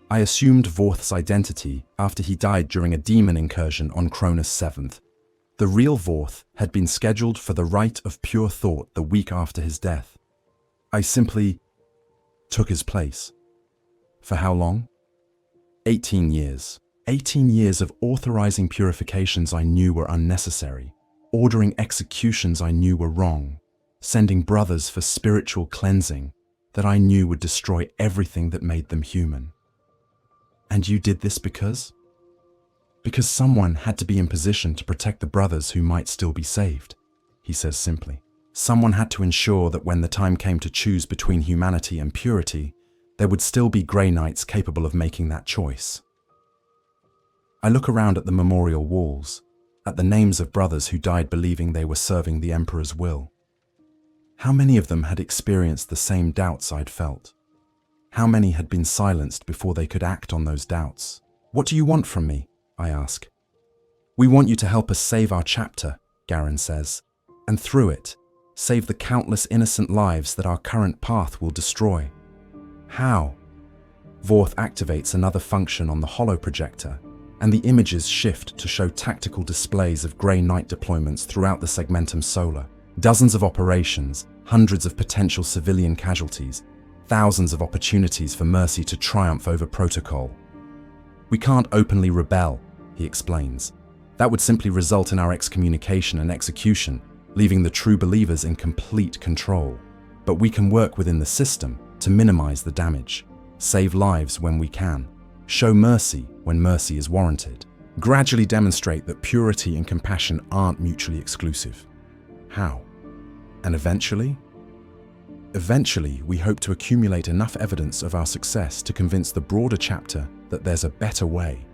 I assumed Vorth's identity after he died during a demon incursion on Cronus 7th. The real Vorth had been scheduled for the Rite of Pure Thought the week after his death. I simply took his place. For how long? 18 years. 18 years of authorizing purifications I knew were unnecessary, ordering executions I knew were wrong, sending brothers for spiritual cleansing that I knew would destroy everything that made them human. And you did this because? Because someone had to be in position to protect the brothers who might still be saved, he says simply. Someone had to ensure that when the time came to choose between humanity and purity, there would still be Grey Knights capable of making that choice. I look around at the memorial walls, at the names of brothers who died believing they were serving the Emperor's will. How many of them had experienced the same doubts I'd felt? How many had been silenced before they could act on those doubts? What do you want from me? I ask. We want you to help us save our chapter, Garen says, and through it, save the countless innocent lives that our current path will destroy. How? Vorth activates another function on the holoprojector, and the images shift to show tactical displays of Grey Knight deployments throughout the Segmentum Solar. Dozens of operations, hundreds of potential civilian casualties, thousands of opportunities for mercy to triumph over protocol. We can't openly rebel, he explains. That would simply result in our excommunication and execution, leaving the true believers in complete control. But we can work within the system to minimize the damage, save lives when we can, show mercy when mercy is warranted, gradually demonstrate that purity and compassion aren't mutually exclusive. How? And eventually? Eventually, we hope to accumulate enough evidence of our success to convince the broader chapter that there's a better way,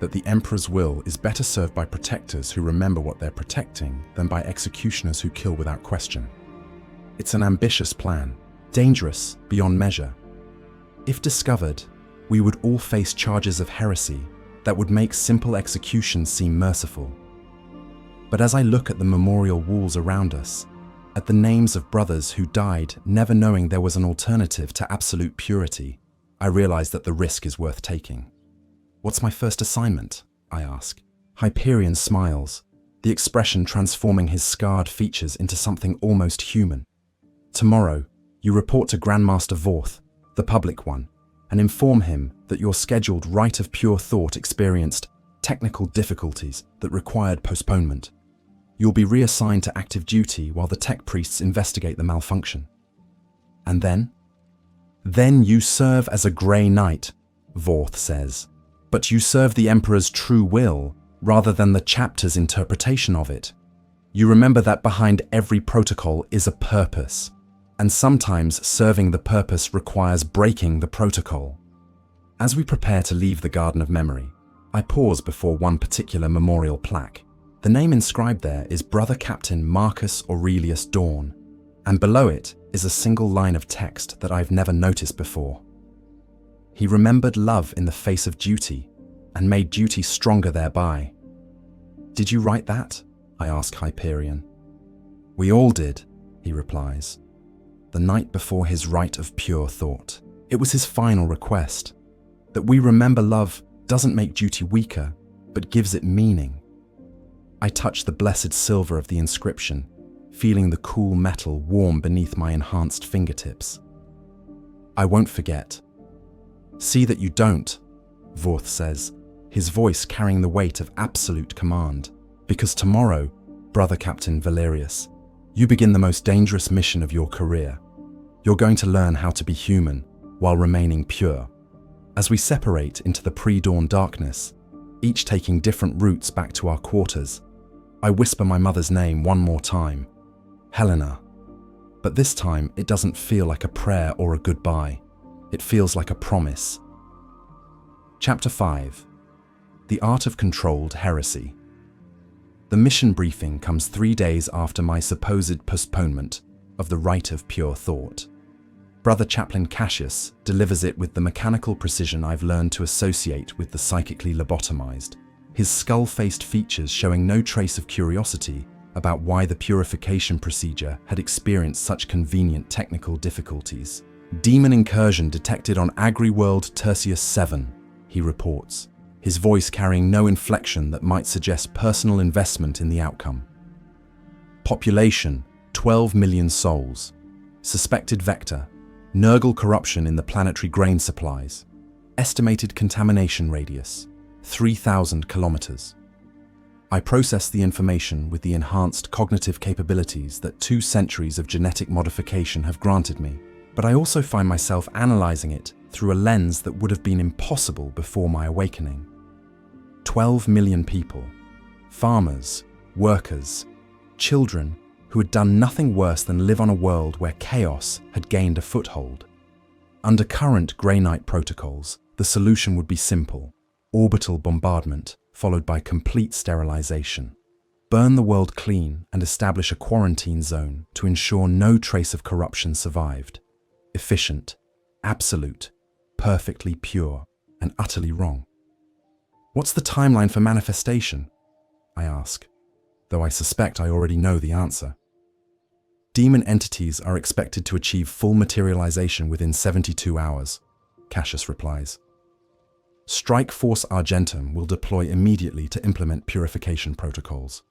that the Emperor's will is better served by protectors who remember what they're protecting than by executioners who kill without question. It's an ambitious plan, dangerous beyond measure. If discovered, we would all face charges of heresy that would make simple execution seem merciful. But as I look at the memorial walls around us, at the names of brothers who died never knowing there was an alternative to absolute purity, I realize that the risk is worth taking. What's my first assignment? I ask. Hyperion smiles, the expression transforming his scarred features into something almost human. Tomorrow, you report to Grandmaster Vorth, the public one, and inform him that your scheduled Rite of Pure Thought experienced technical difficulties that required postponement. You'll be reassigned to active duty while the tech priests investigate the malfunction. And then? Then you serve as a Grey Knight, Vorth says. But you serve the Emperor's true will rather than the chapter's interpretation of it. You remember that behind every protocol is a purpose, and sometimes serving the purpose requires breaking the protocol. As we prepare to leave the Garden of Memory, I pause before one particular memorial plaque. The name inscribed there is Brother-Captain Marcus Aurelius Dawn, and below it is a single line of text that I've never noticed before. He remembered love in the face of duty, and made duty stronger thereby. Did you write that? I ask Hyperion. We all did, he replies. The night before his Rite of Pure Thought. It was his final request, that we remember love doesn't make duty weaker, but gives it meaning. I touch the blessed silver of the inscription, feeling the cool metal warm beneath my enhanced fingertips. I won't forget. See that you don't, Vorth says, his voice carrying the weight of absolute command. Because tomorrow, Brother-Captain Valerius, you begin the most dangerous mission of your career. You're going to learn how to be human while remaining pure. As we separate into the pre-dawn darkness, each taking different routes back to our quarters, I whisper my mother's name one more time, Helena. But this time it doesn't feel like a prayer or a goodbye. It feels like a promise. Chapter 5. The Art of Controlled Heresy. The mission briefing comes 3 days after my supposed postponement of the Rite of Pure Thought. Brother-Captain Cassius delivers it with the mechanical precision I've learned to associate with the psychically lobotomized, his skull-faced features showing no trace of curiosity about why the purification procedure had experienced such convenient technical difficulties. Demon incursion detected on Agri-World Tertius 7, he reports, his voice carrying no inflection that might suggest personal investment in the outcome. Population, 12 million souls. Suspected vector, Nurgle corruption in the planetary grain supplies. Estimated contamination radius, 3,000 kilometers. I process the information with the enhanced cognitive capabilities that 2 centuries of genetic modification have granted me, but I also find myself analyzing it through a lens that would have been impossible before my awakening. 12 million people, farmers, workers, children who had done nothing worse than live on a world where chaos had gained a foothold. Under current Grey Knight protocols, the solution would be simple: orbital bombardment followed by complete sterilization. Burn the world clean and establish a quarantine zone to ensure no trace of corruption survived. Efficient, absolute, perfectly pure, and utterly wrong. What's the timeline for manifestation? I ask, though I suspect I already know the answer. Demon entities are expected to achieve full materialization within 72 hours, Cassius replies. Strike Force Argentum will deploy immediately to implement purification protocols.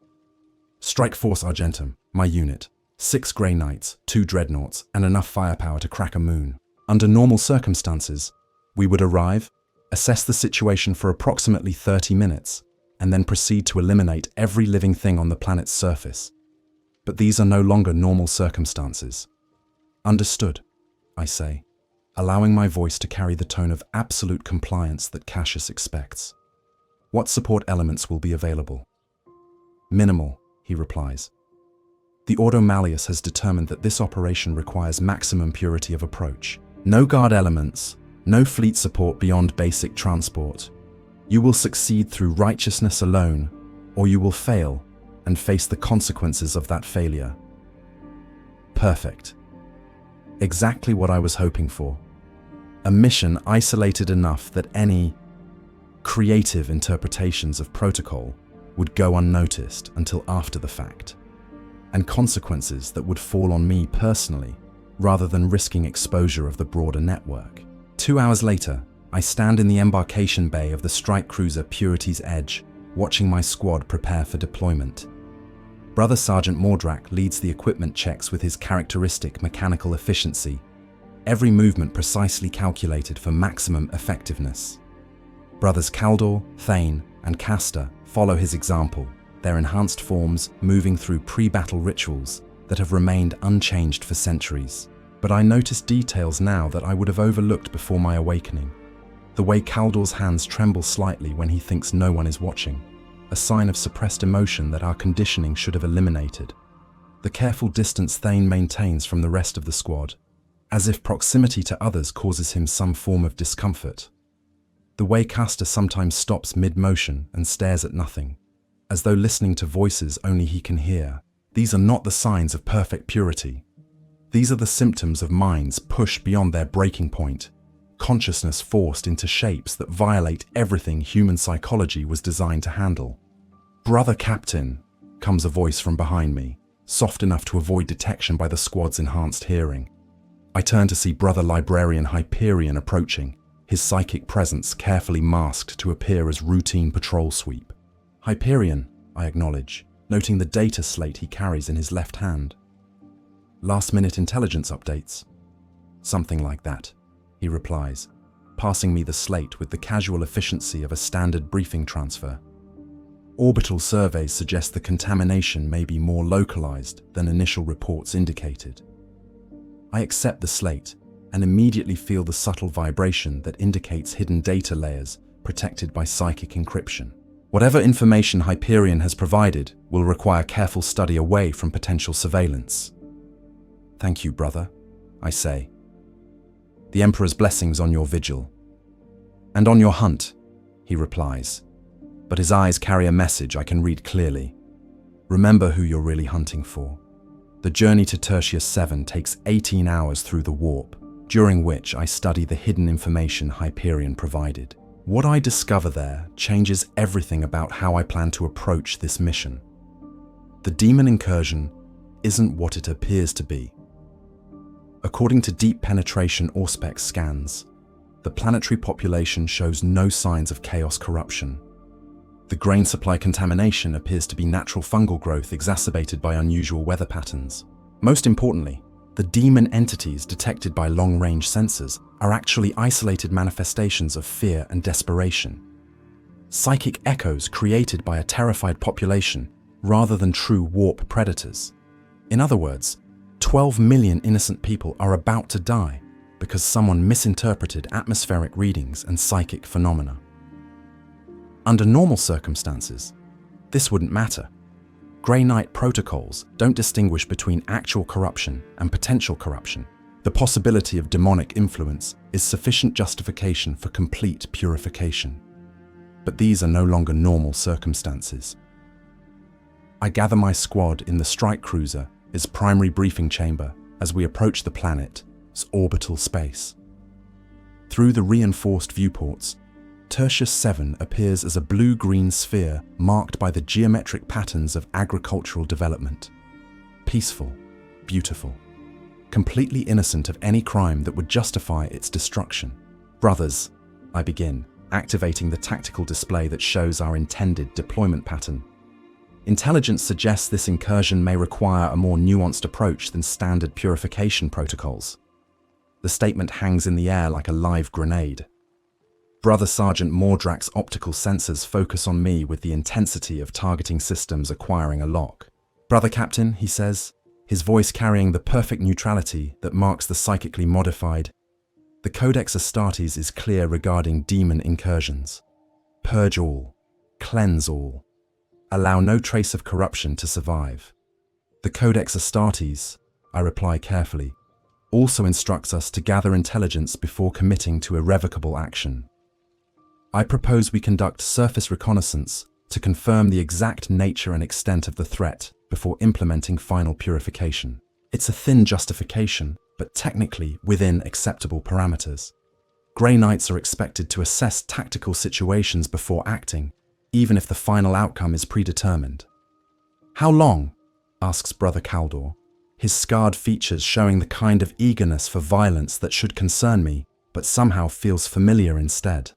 Strike Force Argentum, my unit, 6 Grey Knights, 2 Dreadnoughts, and enough firepower to crack a moon. Under normal circumstances, we would arrive Assess the situation for approximately 30 minutes, and then proceed to eliminate every living thing on the planet's surface. But these are no longer normal circumstances. Understood, I say, allowing my voice to carry the tone of absolute compliance that Cassius expects. What support elements will be available? Minimal, he replies. The Ordo Malleus has determined that this operation requires maximum purity of approach. No guard elements, no fleet support beyond basic transport. You will succeed through righteousness alone, or you will fail and face the consequences of that failure. Perfect. Exactly what I was hoping for. A mission isolated enough that any creative interpretations of protocol would go unnoticed until after the fact, and consequences that would fall on me personally, rather than risking exposure of the broader network. 2 hours later, I stand in the embarkation bay of the strike cruiser Purity's Edge, watching my squad prepare for deployment. Brother Sergeant Mordrak leads the equipment checks with his characteristic mechanical efficiency, every movement precisely calculated for maximum effectiveness. Brothers Kaldor, Thane, and Castor follow his example, their enhanced forms moving through pre-battle rituals that have remained unchanged for centuries. But I notice details now that I would have overlooked before my awakening. The way Kaldor's hands tremble slightly when he thinks no one is watching, a sign of suppressed emotion that our conditioning should have eliminated. The careful distance Thane maintains from the rest of the squad, as if proximity to others causes him some form of discomfort. The way Castor sometimes stops mid-motion and stares at nothing, as though listening to voices only he can hear. These are not the signs of perfect purity. These are the symptoms of minds pushed beyond their breaking point, consciousness forced into shapes that violate everything human psychology was designed to handle. "Brother Captain," comes a voice from behind me, soft enough to avoid detection by the squad's enhanced hearing. I turn to see Brother Librarian Hyperion approaching, his psychic presence carefully masked to appear as routine patrol sweep. "Hyperion," I acknowledge, noting the data slate he carries in his left hand. "Last-minute intelligence updates?" "Something like that," he replies, passing me the slate with the casual efficiency of a standard briefing transfer. "Orbital surveys suggest the contamination may be more localized than initial reports indicated." I accept the slate and immediately feel the subtle vibration that indicates hidden data layers protected by psychic encryption. Whatever information Hyperion has provided will require careful study away from potential surveillance. "Thank you, brother," I say. "The Emperor's blessings on your vigil." "And on your hunt," he replies, but his eyes carry a message I can read clearly. "Remember who you're really hunting for." The journey to Tertius 7 takes 18 hours through the warp, during which I study the hidden information Hyperion provided. What I discover there changes everything about how I plan to approach this mission. The demon incursion isn't what it appears to be. According to deep penetration Auspex scans, the planetary population shows no signs of chaos corruption. The grain supply contamination appears to be natural fungal growth exacerbated by unusual weather patterns. Most importantly, the demon entities detected by long-range sensors are actually isolated manifestations of fear and desperation. Psychic echoes created by a terrified population rather than true warp predators. In other words, 12 million innocent people are about to die because someone misinterpreted atmospheric readings and psychic phenomena. Under normal circumstances, this wouldn't matter. Grey Knight protocols don't distinguish between actual corruption and potential corruption. The possibility of demonic influence is sufficient justification for complete purification. But these are no longer normal circumstances. I gather my squad in the strike cruiser, its primary briefing chamber, as we approach the planet's orbital space. Through the reinforced viewports, Tertius 7 appears as a blue-green sphere marked by the geometric patterns of agricultural development. Peaceful, beautiful, completely innocent of any crime that would justify its destruction. "Brothers," I begin, activating the tactical display that shows our intended deployment pattern. "Intelligence suggests this incursion may require a more nuanced approach than standard purification protocols." The statement hangs in the air like a live grenade. Brother Sergeant Mordrak's optical sensors focus on me with the intensity of targeting systems acquiring a lock. "Brother Captain," he says, his voice carrying the perfect neutrality that marks the psychically modified. "The Codex Astartes is clear regarding demon incursions. Purge all, cleanse all, allow no trace of corruption to survive." The Codex Astartes, I reply carefully, also instructs us to gather intelligence before committing to irrevocable action. I propose we conduct surface reconnaissance to confirm the exact nature and extent of the threat before implementing final purification. It's a thin justification, but technically within acceptable parameters. Grey Knights are expected to assess tactical situations before acting, even if the final outcome is predetermined. "How long?" asks Brother Caldor, his scarred features showing the kind of eagerness for violence that should concern me, but somehow feels familiar instead.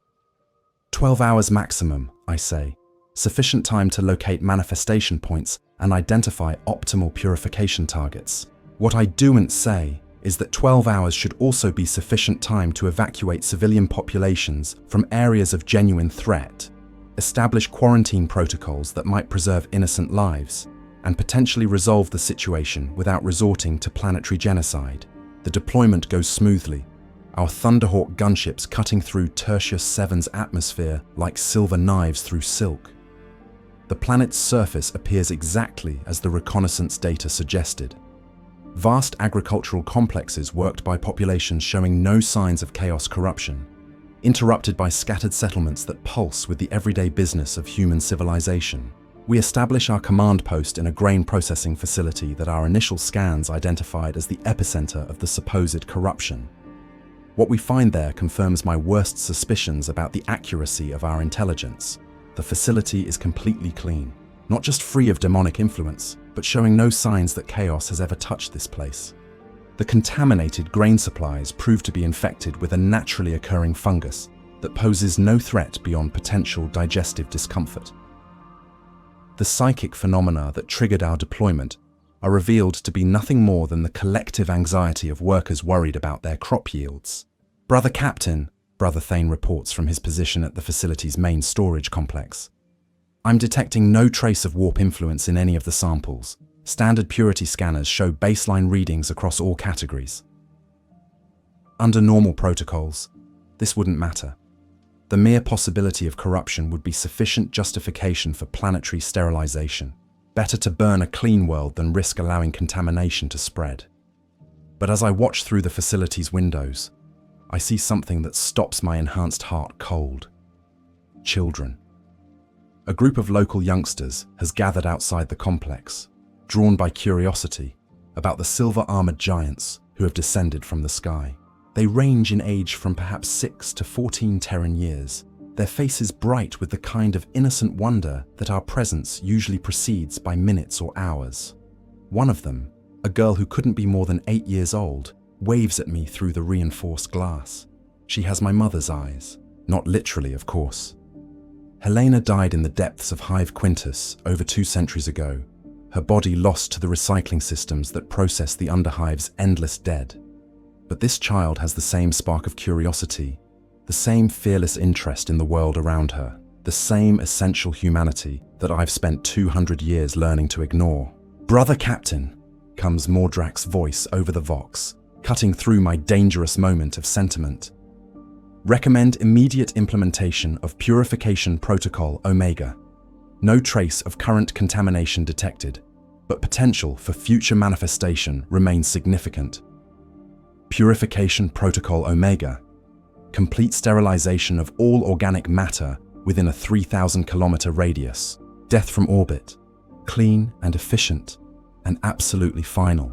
12 hours maximum, I say, sufficient time to locate manifestation points and identify optimal purification targets. What I don't say is that 12 hours should also be sufficient time to evacuate civilian populations from areas of genuine threat, establish quarantine protocols that might preserve innocent lives, and potentially resolve the situation without resorting to planetary genocide. The deployment goes smoothly, our Thunderhawk gunships cutting through Tertius VII's atmosphere like silver knives through silk. The planet's surface appears exactly as the reconnaissance data suggested. Vast agricultural complexes worked by populations showing no signs of chaos corruption, interrupted by scattered settlements that pulse with the everyday business of human civilization. We establish our command post in a grain processing facility that our initial scans identified as the epicenter of the supposed corruption. What we find there confirms my worst suspicions about the accuracy of our intelligence. The facility is completely clean, not just free of demonic influence, but showing no signs that chaos has ever touched this place. The contaminated grain supplies prove to be infected with a naturally occurring fungus that poses no threat beyond potential digestive discomfort. The psychic phenomena that triggered our deployment are revealed to be nothing more than the collective anxiety of workers worried about their crop yields. "Brother Captain," Brother Thane reports from his position at the facility's main storage complex, "I'm detecting no trace of warp influence in any of the samples. Standard purity scanners show baseline readings across all categories. Under normal protocols, this wouldn't matter. The mere possibility of corruption would be sufficient justification for planetary sterilization. Better to burn a clean world than risk allowing contamination to spread." But as I watch through the facility's windows, I see something that stops my enhanced heart cold. Children. A group of local youngsters has gathered outside the complex, drawn by curiosity about the silver-armored giants who have descended from the sky. They range in age from perhaps 6 to 14 Terran years, their faces bright with the kind of innocent wonder that our presence usually precedes by minutes or hours. One of them, a girl who couldn't be more than 8 years old, waves at me through the reinforced glass. She has my mother's eyes, not literally, of course. Helena died in the depths of Hive Quintus over 2 centuries ago, her body lost to the recycling systems that process the Underhive's endless dead. But this child has the same spark of curiosity, the same fearless interest in the world around her, the same essential humanity that I've spent 200 years learning to ignore. "Brother Captain," comes Mordrak's voice over the vox, cutting through my dangerous moment of sentiment. "Recommend immediate implementation of Purification Protocol Omega. No trace of current contamination detected, but potential for future manifestation remains significant. Purification Protocol Omega. Complete sterilization of all organic matter within a 3,000-kilometer radius. Death from orbit. Clean and efficient, and absolutely final."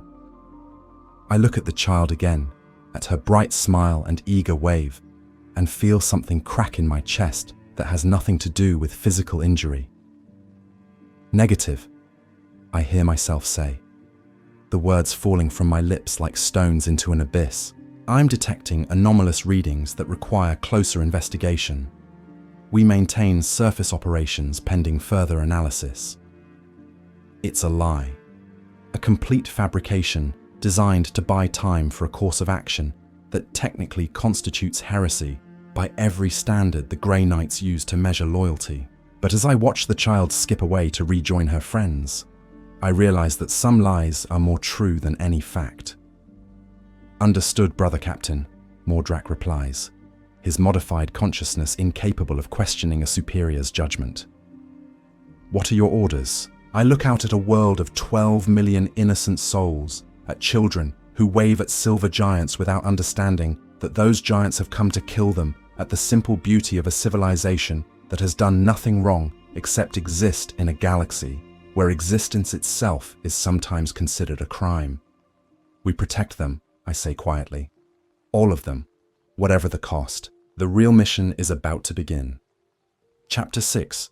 I look at the child again, at her bright smile and eager wave, and feel something crack in my chest that has nothing to do with physical injury. "Negative," I hear myself say, the words falling from my lips like stones into an abyss. I'm detecting anomalous readings that require closer investigation. We maintain surface operations pending further analysis. It's a lie. A complete fabrication designed to buy time for a course of action that technically constitutes heresy by every standard the Grey Knights use to measure loyalty. But as I watch the child skip away to rejoin her friends, I realize that some lies are more true than any fact. "Understood, Brother Captain," Mordrak replies, his modified consciousness incapable of questioning a superior's judgment. "What are your orders?" I look out at a world of 12 million innocent souls, at children who wave at silver giants without understanding that those giants have come to kill them, at the simple beauty of a civilization that has done nothing wrong except exist in a galaxy where existence itself is sometimes considered a crime. "We protect them," I say quietly. "All of them, whatever the cost." The real mission is about to begin. Chapter 6.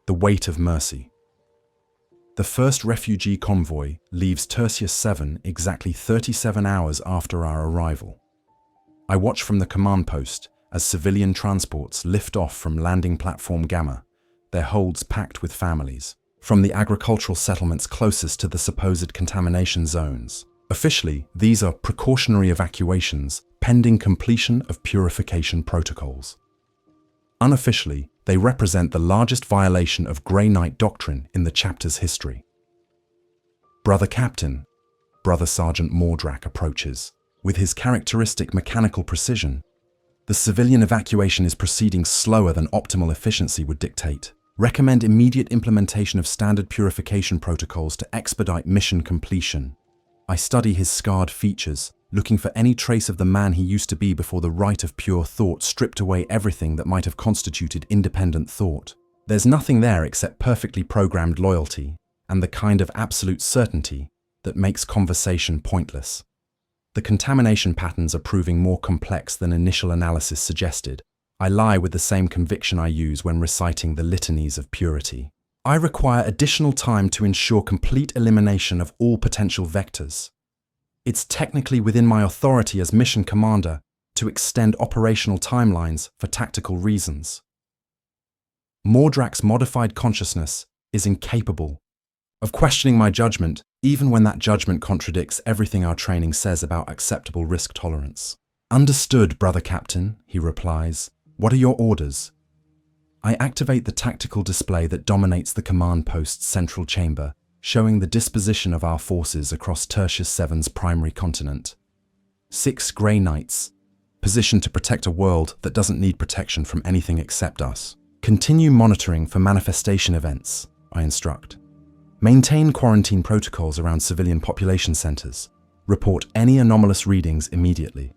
The Weight of Mercy. The first refugee convoy leaves Tertius 7 exactly 37 hours after our arrival. I watch from the command post as civilian transports lift off from landing platform Gamma, their holds packed with families, from the agricultural settlements closest to the supposed contamination zones. Officially, these are precautionary evacuations pending completion of purification protocols. Unofficially, they represent the largest violation of Grey Knight doctrine in the chapter's history. Brother Captain, Brother Sergeant Mordrak approaches. With his characteristic mechanical precision, the civilian evacuation is proceeding slower than optimal efficiency would dictate. Recommend immediate implementation of standard purification protocols to expedite mission completion. I study his scarred features, looking for any trace of the man he used to be before the Rite of Pure Thought stripped away everything that might have constituted independent thought. There's nothing there except perfectly programmed loyalty and the kind of absolute certainty that makes conversation pointless. The contamination patterns are proving more complex than initial analysis suggested. I lie with the same conviction I use when reciting the litanies of purity. I require additional time to ensure complete elimination of all potential vectors. It's technically within my authority as mission commander to extend operational timelines for tactical reasons. Mordrak's modified consciousness is incapable of questioning my judgment, even when that judgment contradicts everything our training says about acceptable risk tolerance. "Understood, Brother Captain," he replies. "What are your orders?" I activate the tactical display that dominates the command post's central chamber, showing the disposition of our forces across Tertius 7's primary continent. 6 Grey Knights, positioned to protect a world that doesn't need protection from anything except us. "Continue monitoring for manifestation events," I instruct. "Maintain quarantine protocols around civilian population centers. Report any anomalous readings immediately."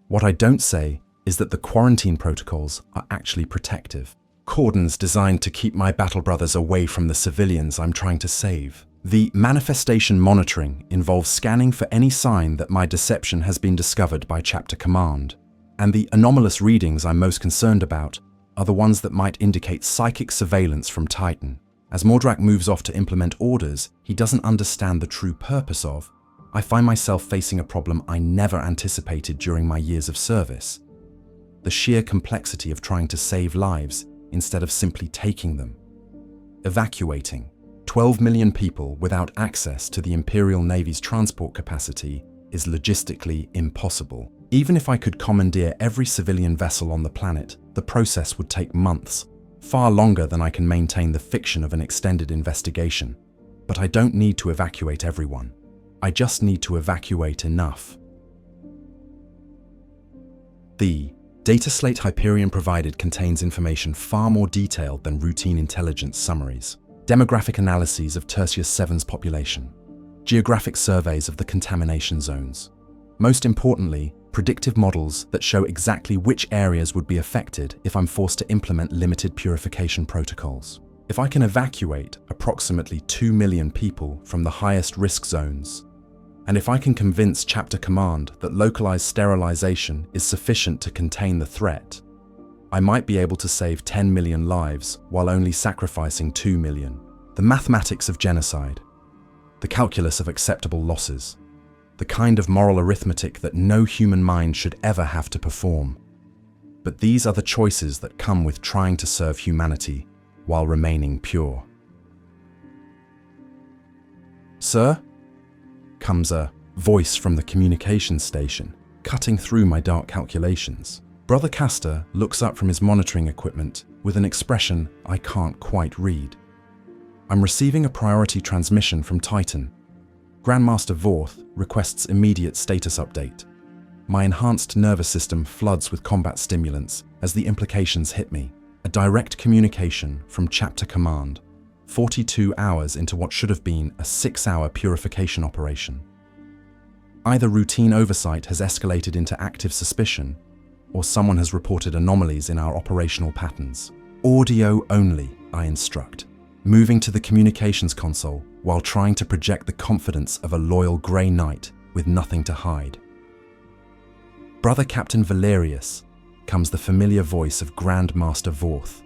What I don't say is that the quarantine protocols are actually protective. Cordons designed to keep my battle brothers away from the civilians I'm trying to save. The manifestation monitoring involves scanning for any sign that my deception has been discovered by chapter command. And the anomalous readings I'm most concerned about are the ones that might indicate psychic surveillance from Titan. As Mordrak moves off to implement orders he doesn't understand the true purpose of, I find myself facing a problem I never anticipated during my years of service. The sheer complexity of trying to save lives instead of simply taking them. Evacuating 12 million people without access to the Imperial Navy's transport capacity is logistically impossible. Even if I could commandeer every civilian vessel on the planet, the process would take months, far longer than I can maintain the fiction of an extended investigation. But I don't need to evacuate everyone. I just need to evacuate enough. The data slate Hyperion provided contains information far more detailed than routine intelligence summaries. Demographic analyses of Tertius 7's population. Geographic surveys of the contamination zones. Most importantly, predictive models that show exactly which areas would be affected if I'm forced to implement limited purification protocols. If I can evacuate approximately 2 million people from the highest risk zones, and if I can convince Chapter Command that localized sterilization is sufficient to contain the threat, I might be able to save 10 million lives while only sacrificing 2 million. The mathematics of genocide, the calculus of acceptable losses, the kind of moral arithmetic that no human mind should ever have to perform. But these are the choices that come with trying to serve humanity while remaining pure. "Sir?" comes a voice from the communications station, cutting through my dark calculations. Brother Castor looks up from his monitoring equipment with an expression I can't quite read. I'm receiving a priority transmission from Titan. Grandmaster Vorth requests immediate status update. My enhanced nervous system floods with combat stimulants as the implications hit me. A direct communication from Chapter Command, 42 hours into what should have been a 6-hour purification operation. Either routine oversight has escalated into active suspicion, or someone has reported anomalies in our operational patterns. Audio only, I instruct, moving to the communications console while trying to project the confidence of a loyal Grey Knight with nothing to hide. Brother-Captain Valerius comes the familiar voice of Grandmaster Vorth,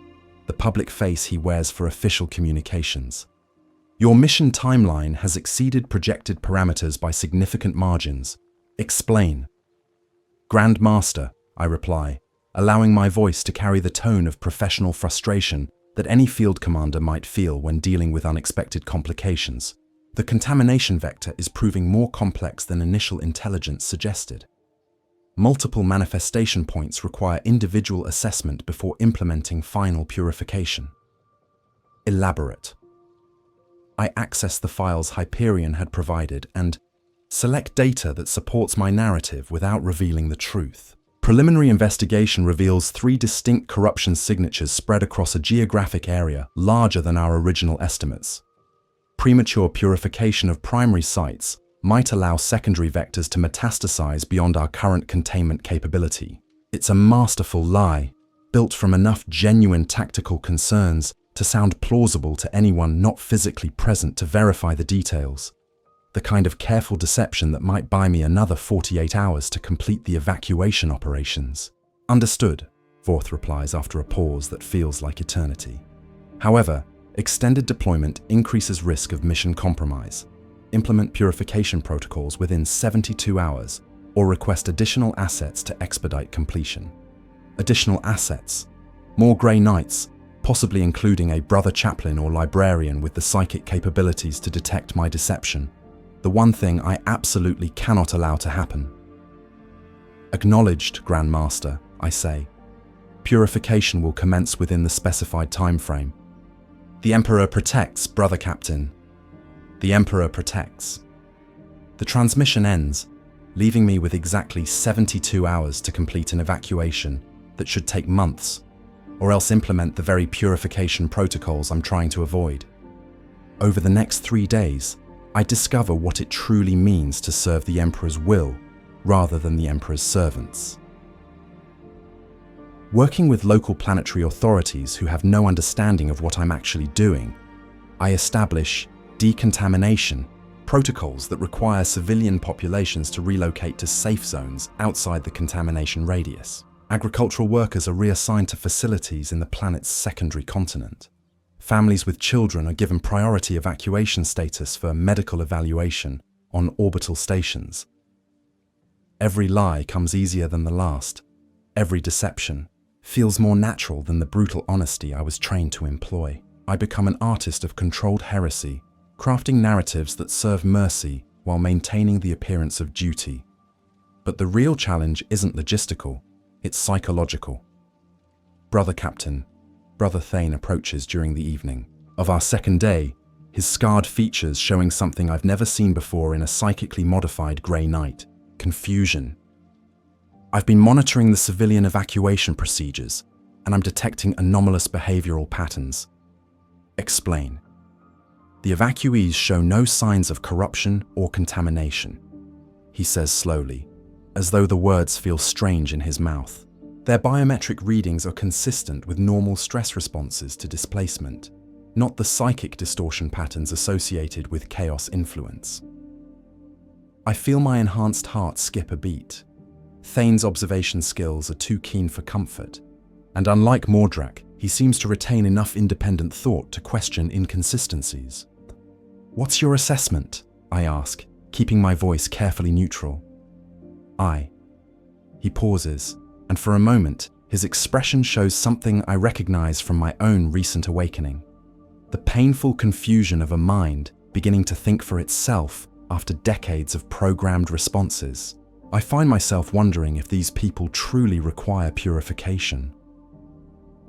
the public face he wears for official communications. Your mission timeline has exceeded projected parameters by significant margins. Explain. Grandmaster, I reply, allowing my voice to carry the tone of professional frustration that any field commander might feel when dealing with unexpected complications. The contamination vector is proving more complex than initial intelligence suggested. Multiple manifestation points require individual assessment before implementing final purification. Elaborate. I access the files Hyperion had provided and select data that supports my narrative without revealing the truth. Preliminary investigation reveals 3 distinct corruption signatures spread across a geographic area larger than our original estimates. Premature purification of primary sites might allow secondary vectors to metastasize beyond our current containment capability. It's a masterful lie, built from enough genuine tactical concerns to sound plausible to anyone not physically present to verify the details. The kind of careful deception that might buy me another 48 hours to complete the evacuation operations. Understood, Vorth replies after a pause that feels like eternity. However, extended deployment increases risk of mission compromise. Implement purification protocols within 72 hours, or request additional assets to expedite completion. Additional assets. More Grey Knights, possibly including a brother chaplain or librarian with the psychic capabilities to detect my deception. The one thing I absolutely cannot allow to happen. Acknowledged, Grandmaster, I say. Purification will commence within the specified time frame. The Emperor protects, Brother Captain. The Emperor protects. The transmission ends, leaving me with exactly 72 hours to complete an evacuation that should take months, or else implement the very purification protocols I'm trying to avoid. Over the next 3 days, I discover what it truly means to serve the Emperor's will rather than the Emperor's servants. Working with local planetary authorities who have no understanding of what I'm actually doing, I establish decontamination protocols that require civilian populations to relocate to safe zones outside the contamination radius. Agricultural workers are reassigned to facilities in the planet's secondary continent. Families with children are given priority evacuation status for medical evaluation on orbital stations. Every lie comes easier than the last. Every deception feels more natural than the brutal honesty I was trained to employ. I become an artist of controlled heresy, crafting narratives that serve mercy while maintaining the appearance of duty. But the real challenge isn't logistical, it's psychological. Brother Captain, Brother Thane approaches during the evening. Of our second day, his scarred features showing something I've never seen before in a psychically modified Grey Knight: confusion. I've been monitoring the civilian evacuation procedures, and I'm detecting anomalous behavioral patterns. Explain. The evacuees show no signs of corruption or contamination, he says slowly, as though the words feel strange in his mouth. Their biometric readings are consistent with normal stress responses to displacement, not the psychic distortion patterns associated with chaos influence. I feel my enhanced heart skip a beat. Thane's observation skills are too keen for comfort, and unlike Mordrak, he seems to retain enough independent thought to question inconsistencies. What's your assessment? I ask, keeping my voice carefully neutral. He pauses, and for a moment, his expression shows something I recognize from my own recent awakening. The painful confusion of a mind beginning to think for itself after decades of programmed responses. I find myself wondering if these people truly require purification.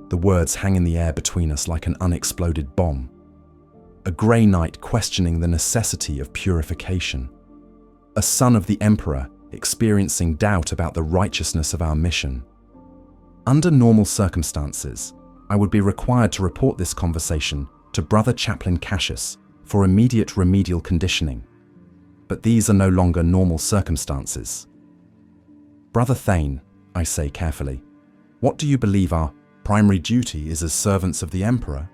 The words hang in the air between us like an unexploded bomb. A grey knight questioning the necessity of purification. A son of the Emperor experiencing doubt about the righteousness of our mission. Under normal circumstances, I would be required to report this conversation to Brother-Captain Cassius for immediate remedial conditioning. But these are no longer normal circumstances. Brother Thane, I say carefully, what do you believe our primary duty is as servants of the Emperor?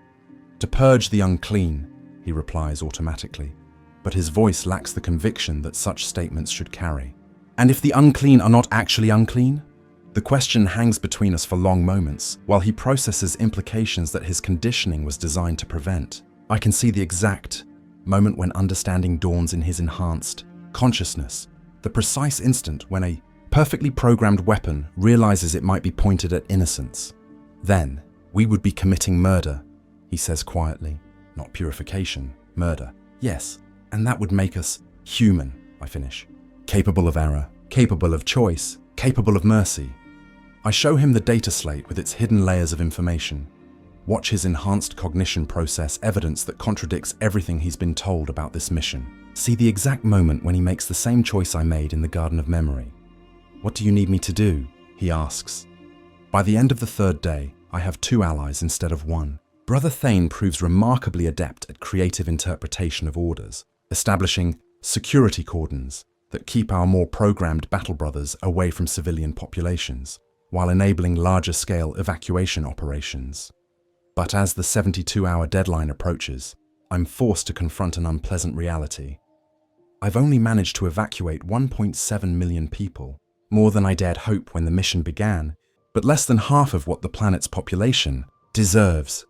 To purge the unclean, he replies automatically, but his voice lacks the conviction that such statements should carry. And if the unclean are not actually unclean? The question hangs between us for long moments, while he processes implications that his conditioning was designed to prevent. I can see the exact moment when understanding dawns in his enhanced consciousness, the precise instant when a perfectly programmed weapon realizes it might be pointed at innocence. Then, we would be committing murder, he says quietly. Not purification, murder. Yes, and that would make us human, I finish. Capable of error, capable of choice, capable of mercy. I show him the data slate with its hidden layers of information. Watch his enhanced cognition process evidence that contradicts everything he's been told about this mission. See the exact moment when he makes the same choice I made in the Garden of Memory. What do you need me to do? He asks. By the end of the third day, I have 2 allies instead of 1. Brother Thane proves remarkably adept at creative interpretation of orders, establishing security cordons that keep our more programmed battle brothers away from civilian populations, while enabling larger-scale evacuation operations. But as the 72-hour deadline approaches, I'm forced to confront an unpleasant reality. I've only managed to evacuate 1.7 million people, more than I dared hope when the mission began, but less than half of what the planet's population deserves.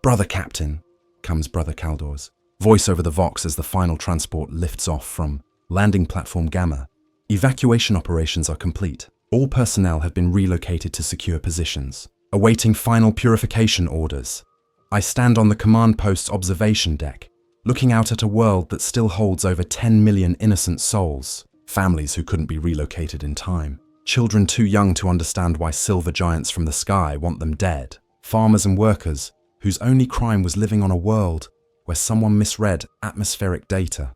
Brother Captain, comes Brother Caldor's voice over the Vox as the final transport lifts off from landing platform Gamma. Evacuation operations are complete. All personnel have been relocated to secure positions, awaiting final purification orders. I stand on the command post's observation deck, looking out at a world that still holds over 10 million innocent souls, families who couldn't be relocated in time, children too young to understand why silver giants from the sky want them dead, farmers and workers whose only crime was living on a world where someone misread atmospheric data.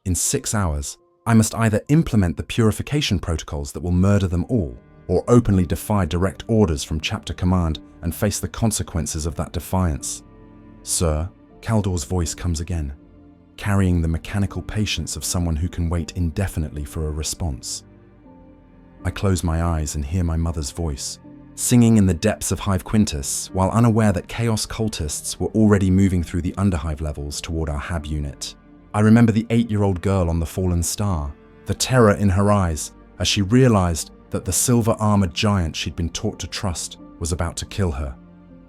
In 6 hours, I must either implement the purification protocols that will murder them all, or openly defy direct orders from Chapter Command and face the consequences of that defiance. Sir, Caldor's voice comes again, carrying the mechanical patience of someone who can wait indefinitely for a response. I close my eyes and hear my mother's voice, singing in the depths of Hive Quintus, while unaware that Chaos cultists were already moving through the Underhive levels toward our HAB unit. I remember the 8-year-old girl on the fallen star, the terror in her eyes as she realized that the silver-armored giant she'd been taught to trust was about to kill her.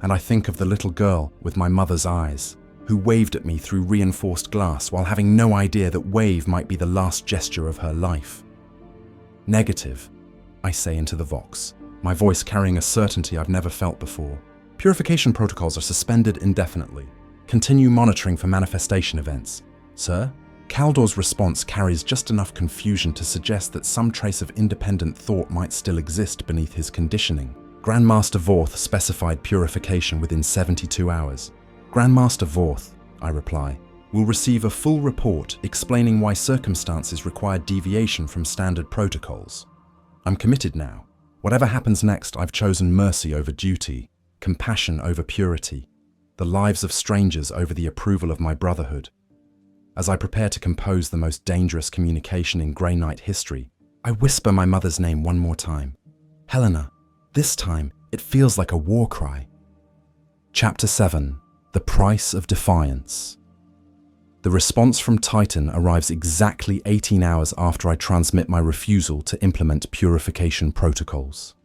And I think of the little girl with my mother's eyes, who waved at me through reinforced glass while having no idea that wave might be the last gesture of her life. Negative, I say into the Vox, my voice carrying a certainty I've never felt before. Purification protocols are suspended indefinitely. Continue monitoring for manifestation events. Sir? Caldor's response carries just enough confusion to suggest that some trace of independent thought might still exist beneath his conditioning. Grandmaster Vorth specified purification within 72 hours. Grandmaster Vorth, I reply, will receive a full report explaining why circumstances require deviation from standard protocols. I'm committed now. Whatever happens next, I've chosen mercy over duty, compassion over purity, the lives of strangers over the approval of my brotherhood. As I prepare to compose the most dangerous communication in Grey Knight history, I whisper my mother's name one more time. Helena. This time, it feels like a war cry. Chapter 7. The Price of Defiance. The response from Titan arrives exactly 18 hours after I transmit my refusal to implement purification protocols.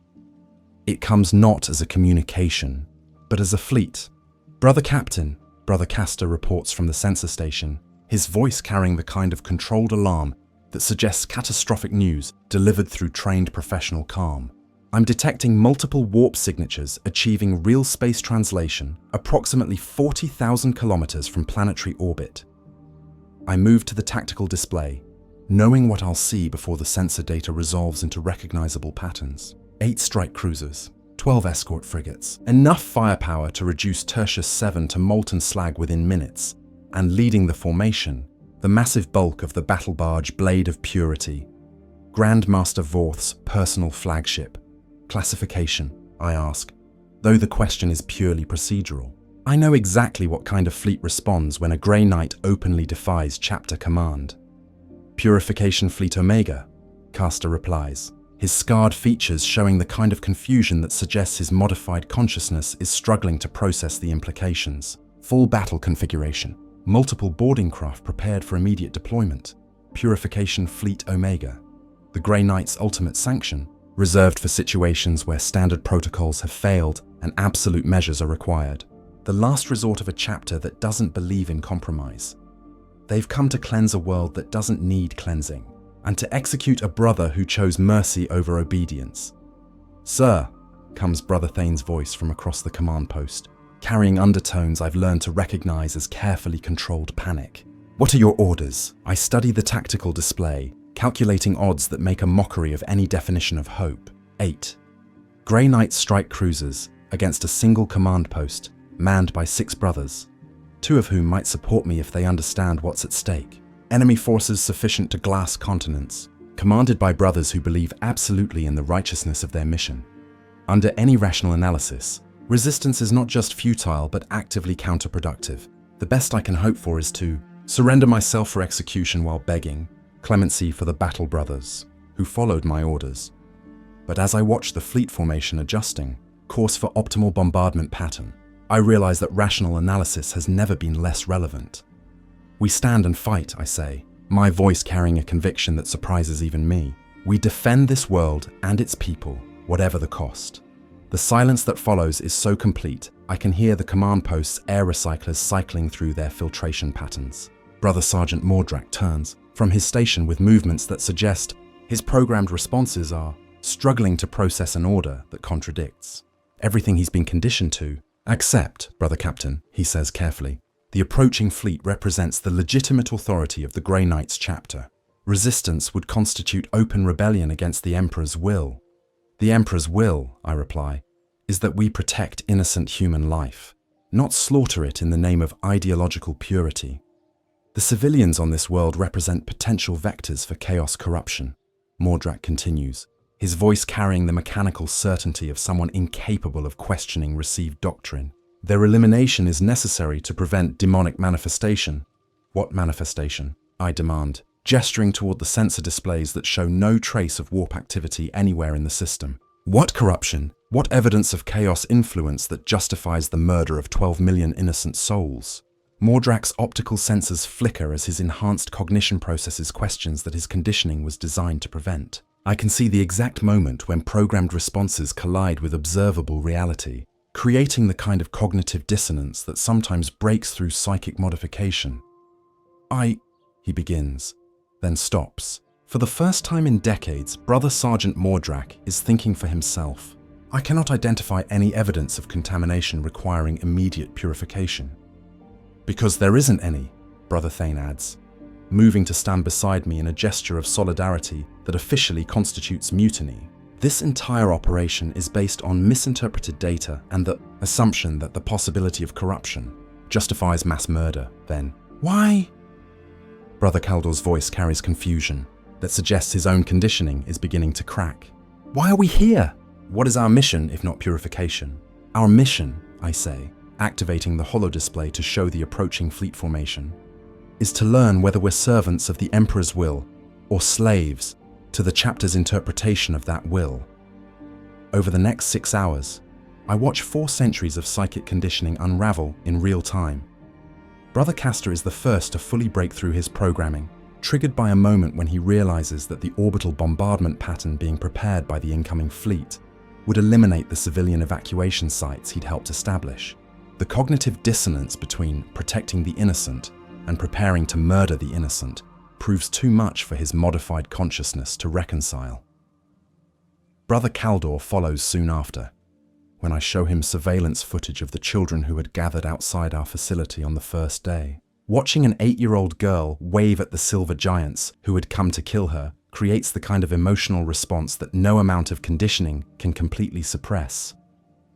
It comes not as a communication, but as a fleet. Brother Captain, Brother Castor reports from the sensor station, his voice carrying the kind of controlled alarm that suggests catastrophic news delivered through trained professional calm. I'm detecting multiple warp signatures achieving real space translation approximately 40,000 kilometers from planetary orbit. I move to the tactical display, knowing what I'll see before the sensor data resolves into recognizable patterns. 8 strike cruisers, 12 escort frigates, enough firepower to reduce Tertius 7 to molten slag within minutes, and leading the formation, the massive bulk of the battle barge Blade of Purity, Grandmaster Vorth's personal flagship. Classification, I ask, though the question is purely procedural. I know exactly what kind of fleet responds when a Grey Knight openly defies chapter command. Purification Fleet Omega, Caster replies, his scarred features showing the kind of confusion that suggests his modified consciousness is struggling to process the implications. Full battle configuration, multiple boarding craft prepared for immediate deployment. Purification Fleet Omega, the Grey Knight's ultimate sanction, reserved for situations where standard protocols have failed and absolute measures are required. The last resort of a chapter that doesn't believe in compromise. They've come to cleanse a world that doesn't need cleansing, and to execute a brother who chose mercy over obedience. "Sir," comes Brother Thane's voice from across the command post, carrying undertones I've learned to recognize as carefully controlled panic. "What are your orders?" I study the tactical display, calculating odds that make a mockery of any definition of hope. 8. Grey Knight strike cruisers against a single command post, manned by 6 brothers, 2 of whom might support me if they understand what's at stake. Enemy forces sufficient to glass continents, commanded by brothers who believe absolutely in the righteousness of their mission. Under any rational analysis, resistance is not just futile but actively counterproductive. The best I can hope for is to surrender myself for execution while begging clemency for the battle brothers, who followed my orders. But as I watch the fleet formation adjusting, course for optimal bombardment pattern, I realize that rational analysis has never been less relevant. We stand and fight, I say, my voice carrying a conviction that surprises even me. We defend this world and its people, whatever the cost. The silence that follows is so complete, I can hear the command post's air recyclers cycling through their filtration patterns. Brother Sergeant Mordrak turns from his station with movements that suggest his programmed responses are struggling to process an order that contradicts everything he's been conditioned to. "Accept, Brother Captain," he says carefully. "The approaching fleet represents the legitimate authority of the Grey Knights chapter. Resistance would constitute open rebellion against the Emperor's will." "The Emperor's will," I reply, "is that we protect innocent human life, not slaughter it in the name of ideological purity. The civilians on this world represent potential vectors for chaos corruption," Mordrak continues, his voice carrying the mechanical certainty of someone incapable of questioning received doctrine. "Their elimination is necessary to prevent demonic manifestation." "What manifestation?" I demand, gesturing toward the sensor displays that show no trace of warp activity anywhere in the system. "What corruption? What evidence of chaos influence that justifies the murder of 12 million innocent souls?" Mordrak's optical sensors flicker as his enhanced cognition processes questions that his conditioning was designed to prevent. I can see the exact moment when programmed responses collide with observable reality, creating the kind of cognitive dissonance that sometimes breaks through psychic modification. He begins, then stops. For the first time in decades, Brother Sergeant Mordrak is thinking for himself. I cannot identify any evidence of contamination requiring immediate purification. "Because there isn't any," Brother Thane adds, moving to stand beside me in a gesture of solidarity that officially constitutes mutiny. This entire operation is based on misinterpreted data and the assumption that the possibility of corruption justifies mass murder, then. "Why?" Brother Caldor's voice carries confusion that suggests his own conditioning is beginning to crack. "Why are we here? What is our mission if not purification?" "Our mission," I say, activating the holodisplay to show the approaching fleet formation, "is to learn whether we're servants of the Emperor's will or slaves to the chapter's interpretation of that will." Over the next 6 hours, I watch 4 centuries of psychic conditioning unravel in real time. Brother Castor is the first to fully break through his programming, triggered by a moment when he realizes that the orbital bombardment pattern being prepared by the incoming fleet would eliminate the civilian evacuation sites he'd helped establish. The cognitive dissonance between protecting the innocent and preparing to murder the innocent proves too much for his modified consciousness to reconcile. Brother Caldor follows soon after, when I show him surveillance footage of the children who had gathered outside our facility on the first day. Watching an 8-year-old girl wave at the silver giants who had come to kill her creates the kind of emotional response that no amount of conditioning can completely suppress.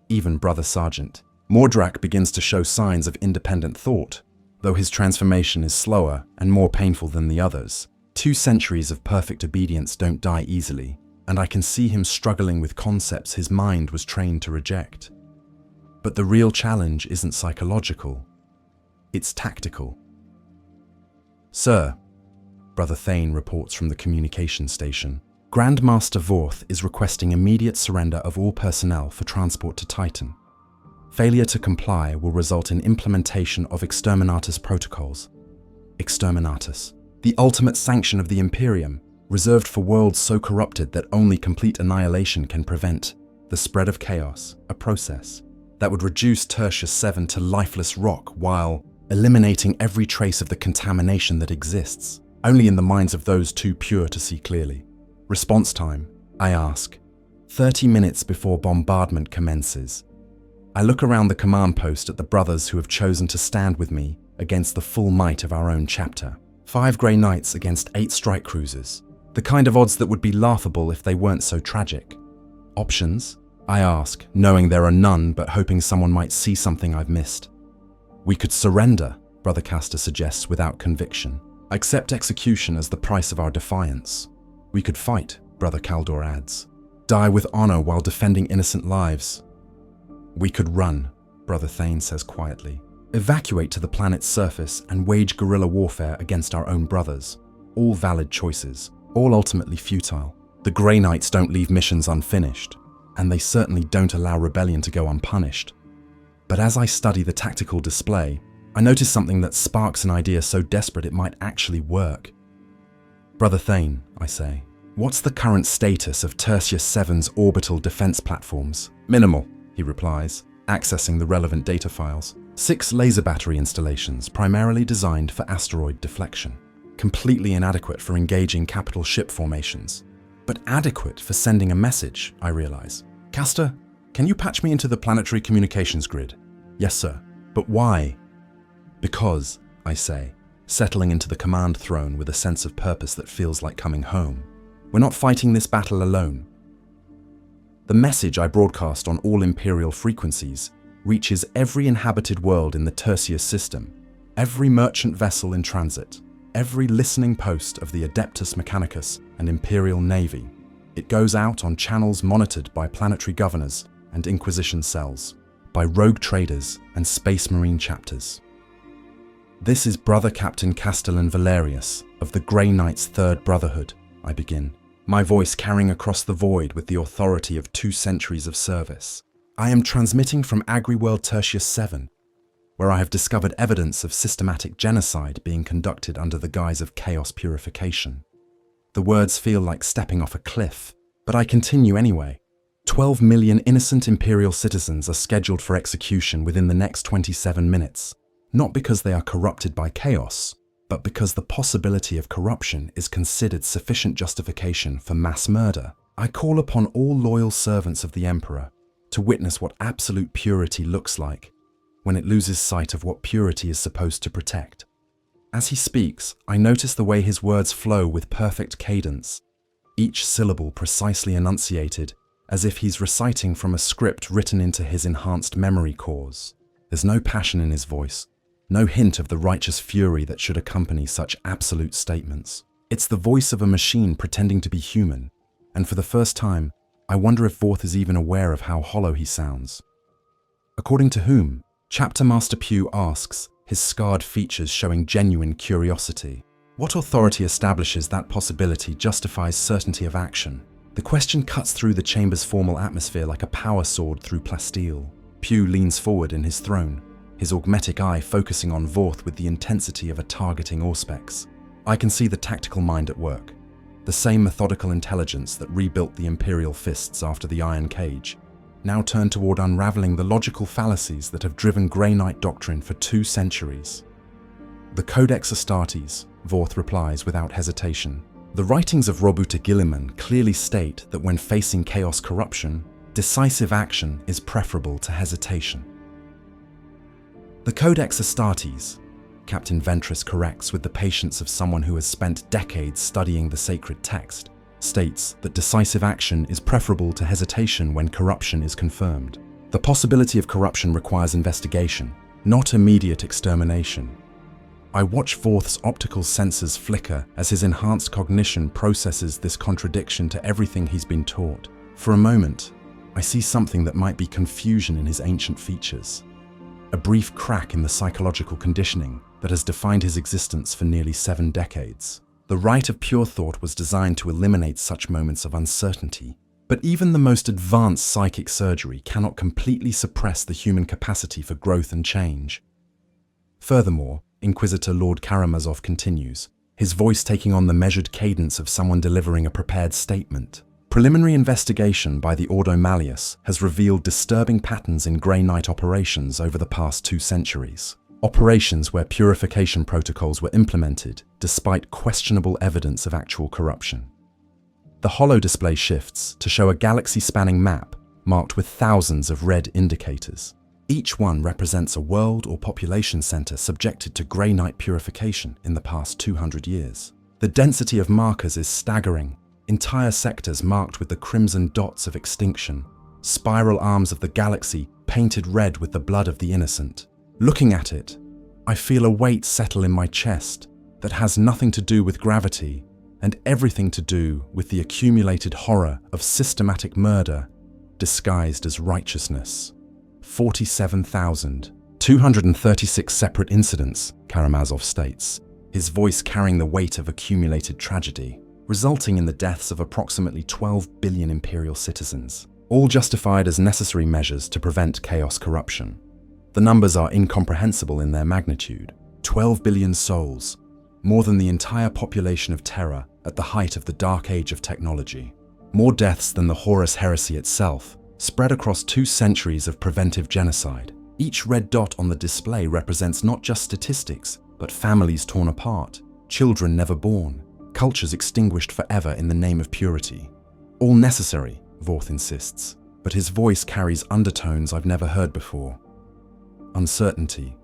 Even Brother Sergeant Mordrak begins to show signs of independent thought, though his transformation is slower and more painful than the others. 2 centuries of perfect obedience don't die easily, and I can see him struggling with concepts his mind was trained to reject. But the real challenge isn't psychological, it's tactical. "Sir," Brother Thane reports from the communication station, "Grandmaster Vorth is requesting immediate surrender of all personnel for transport to Titan. Failure to comply will result in implementation of Exterminatus protocols." Exterminatus, the ultimate sanction of the Imperium, reserved for worlds so corrupted that only complete annihilation can prevent the spread of chaos, a process that would reduce Tertius 7 to lifeless rock while eliminating every trace of the contamination that exists, only in the minds of those too pure to see clearly. "Response time," I ask, 30 minutes before bombardment commences. I look around the command post at the brothers who have chosen to stand with me against the full might of our own chapter. 5 Grey Knights against 8 strike cruisers. The kind of odds that would be laughable if they weren't so tragic. "Options?" I ask, knowing there are none but hoping someone might see something I've missed. "We could surrender," Brother Castor suggests without conviction. "Accept execution as the price of our defiance. We could fight," Brother Kaldor adds. "Die with honor while defending innocent lives. We could run," Brother Thane says quietly. "Evacuate to the planet's surface and wage guerrilla warfare against our own brothers. All valid choices, all ultimately futile. The Grey Knights don't leave missions unfinished, and they certainly don't allow rebellion to go unpunished." But as I study the tactical display, I notice something that sparks an idea so desperate it might actually work. "Brother Thane," I say, "what's the current status of Tertius 7's orbital defense platforms?" "Minimal," he replies, accessing the relevant data files. 6 laser battery installations primarily designed for asteroid deflection. Completely inadequate for engaging capital ship formations. But adequate for sending a message, I realize. "Castor, can you patch me into the planetary communications grid?" "Yes, sir. But why?" "Because," I say, settling into the command throne with a sense of purpose that feels like coming home. "We're not fighting this battle alone. The message I broadcast on all Imperial frequencies reaches every inhabited world in the Tertius system, every merchant vessel in transit, every listening post of the Adeptus Mechanicus and Imperial Navy. It goes out on channels monitored by planetary governors and Inquisition cells, by rogue traders and Space Marine chapters. This is Brother-Captain Castellan Valerius of the Grey Knights' Third Brotherhood," I begin, my voice carrying across the void with the authority of 2 centuries of service. "I am transmitting from Agri-World Tertius 7, where I have discovered evidence of systematic genocide being conducted under the guise of chaos purification." The words feel like stepping off a cliff, but I continue anyway. 12 million innocent Imperial citizens are scheduled for execution within the next 27 minutes, not because they are corrupted by chaos, but because the possibility of corruption is considered sufficient justification for mass murder. I call upon all loyal servants of the Emperor to witness what absolute purity looks like when it loses sight of what purity is supposed to protect. As he speaks, I notice the way his words flow with perfect cadence, each syllable precisely enunciated, as if he's reciting from a script written into his enhanced memory cores. There's no passion in his voice, no hint of the righteous fury that should accompany such absolute statements. It's the voice of a machine pretending to be human, and for the first time, I wonder if Vorth is even aware of how hollow he sounds. According to whom? Chapter Master Pugh asks, his scarred features showing genuine curiosity. What authority establishes that possibility justifies certainty of action? The question cuts through the chamber's formal atmosphere like a power sword through plasteel. Pugh leans forward in his throne, his augmetic eye focusing on Vorth with the intensity of a targeting auspex. I can see the tactical mind at work, the same methodical intelligence that rebuilt the Imperial fists after the Iron Cage, now turned toward unraveling the logical fallacies that have driven Grey Knight doctrine for 2 centuries. "The Codex Astartes," Vorth replies without hesitation. "The writings of Robuta Gilliman clearly state that when facing chaos corruption, decisive action is preferable to hesitation." The Codex Astartes, Captain Ventress corrects with the patience of someone who has spent decades studying the sacred text, states that decisive action is preferable to hesitation when corruption is confirmed. The possibility of corruption requires investigation, not immediate extermination. I watch Vorth's optical senses flicker as his enhanced cognition processes this contradiction to everything he's been taught. For a moment, I see something that might be confusion in his ancient features. A brief crack in the psychological conditioning that has defined his existence for nearly 7 decades. The Rite of Pure Thought was designed to eliminate such moments of uncertainty, but even the most advanced psychic surgery cannot completely suppress the human capacity for growth and change. Furthermore, Inquisitor Lord Karamazov continues, his voice taking on the measured cadence of someone delivering a prepared statement. Preliminary investigation by the Ordo Malleus has revealed disturbing patterns in Grey Knight operations over the past 2 centuries. Operations where purification protocols were implemented despite questionable evidence of actual corruption. The holo display shifts to show a galaxy-spanning map marked with thousands of red indicators. Each one represents a world or population center subjected to Grey Knight purification in the past 200 years. The density of markers is staggering. Entire sectors marked with the crimson dots of extinction, spiral arms of the galaxy painted red with the blood of the innocent. Looking at it, I feel a weight settle in my chest that has nothing to do with gravity and everything to do with the accumulated horror of systematic murder disguised as righteousness. 47,236 separate incidents, Karamazov states, his voice carrying the weight of accumulated tragedy, resulting in the deaths of approximately 12 billion Imperial citizens, all justified as necessary measures to prevent chaos corruption. The numbers are incomprehensible in their magnitude. 12 billion souls, more than the entire population of Terra at the height of the dark age of technology. More deaths than the Horus heresy itself, spread across 2 centuries of preventive genocide. Each red dot on the display represents not just statistics, but families torn apart, children never born, cultures extinguished forever in the name of purity. All necessary, Vorth insists, but his voice carries undertones I've never heard before. Uncertainty,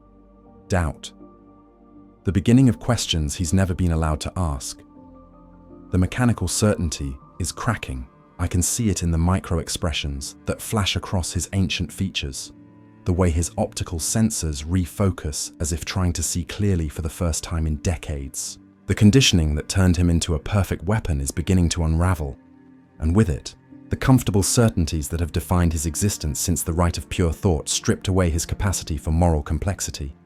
doubt, the beginning of questions he's never been allowed to ask. The mechanical certainty is cracking. I can see it in the micro-expressions that flash across his ancient features, the way his optical sensors refocus as if trying to see clearly for the first time in decades. The conditioning that turned him into a perfect weapon is beginning to unravel, and with it, the comfortable certainties that have defined his existence since the Rite of Pure Thought stripped away his capacity for moral complexity.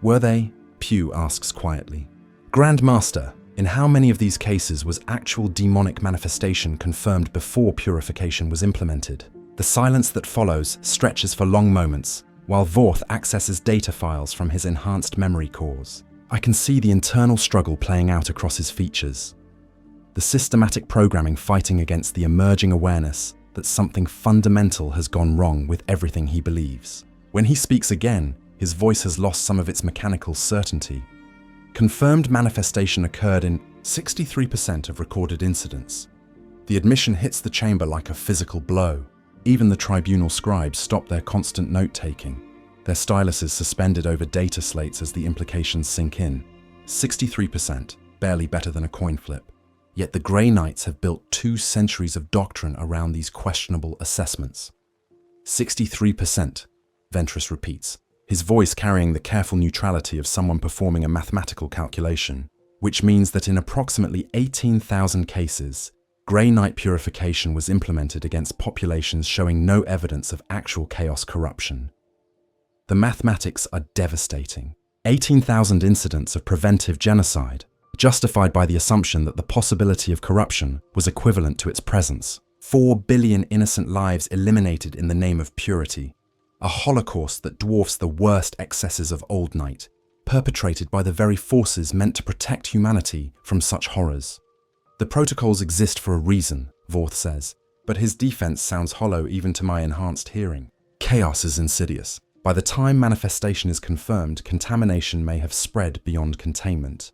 Were they? Pugh asks quietly. Grand Master, in how many of these cases was actual demonic manifestation confirmed before purification was implemented? The silence that follows stretches for long moments, while Vorth accesses data files from his enhanced memory cores. I can see the internal struggle playing out across his features. The systematic programming fighting against the emerging awareness that something fundamental has gone wrong with everything he believes. When he speaks again, his voice has lost some of its mechanical certainty. Confirmed manifestation occurred in 63% of recorded incidents. The admission hits the chamber like a physical blow. Even the tribunal scribes stop their constant note-taking, their styluses suspended over data slates as the implications sink in. 63%, barely better than a coin flip. Yet the Grey Knights have built 2 centuries of doctrine around these questionable assessments. 63%, Ventress repeats, his voice carrying the careful neutrality of someone performing a mathematical calculation, which means that in approximately 18,000 cases, Grey Knight purification was implemented against populations showing no evidence of actual chaos corruption. The mathematics are devastating. 18,000 incidents of preventive genocide, justified by the assumption that the possibility of corruption was equivalent to its presence. 4 billion innocent lives eliminated in the name of purity. A holocaust that dwarfs the worst excesses of Old Night, perpetrated by the very forces meant to protect humanity from such horrors. The protocols exist for a reason, Vorth says, but his defense sounds hollow even to my enhanced hearing. Chaos is insidious. By the time manifestation is confirmed, contamination may have spread beyond containment.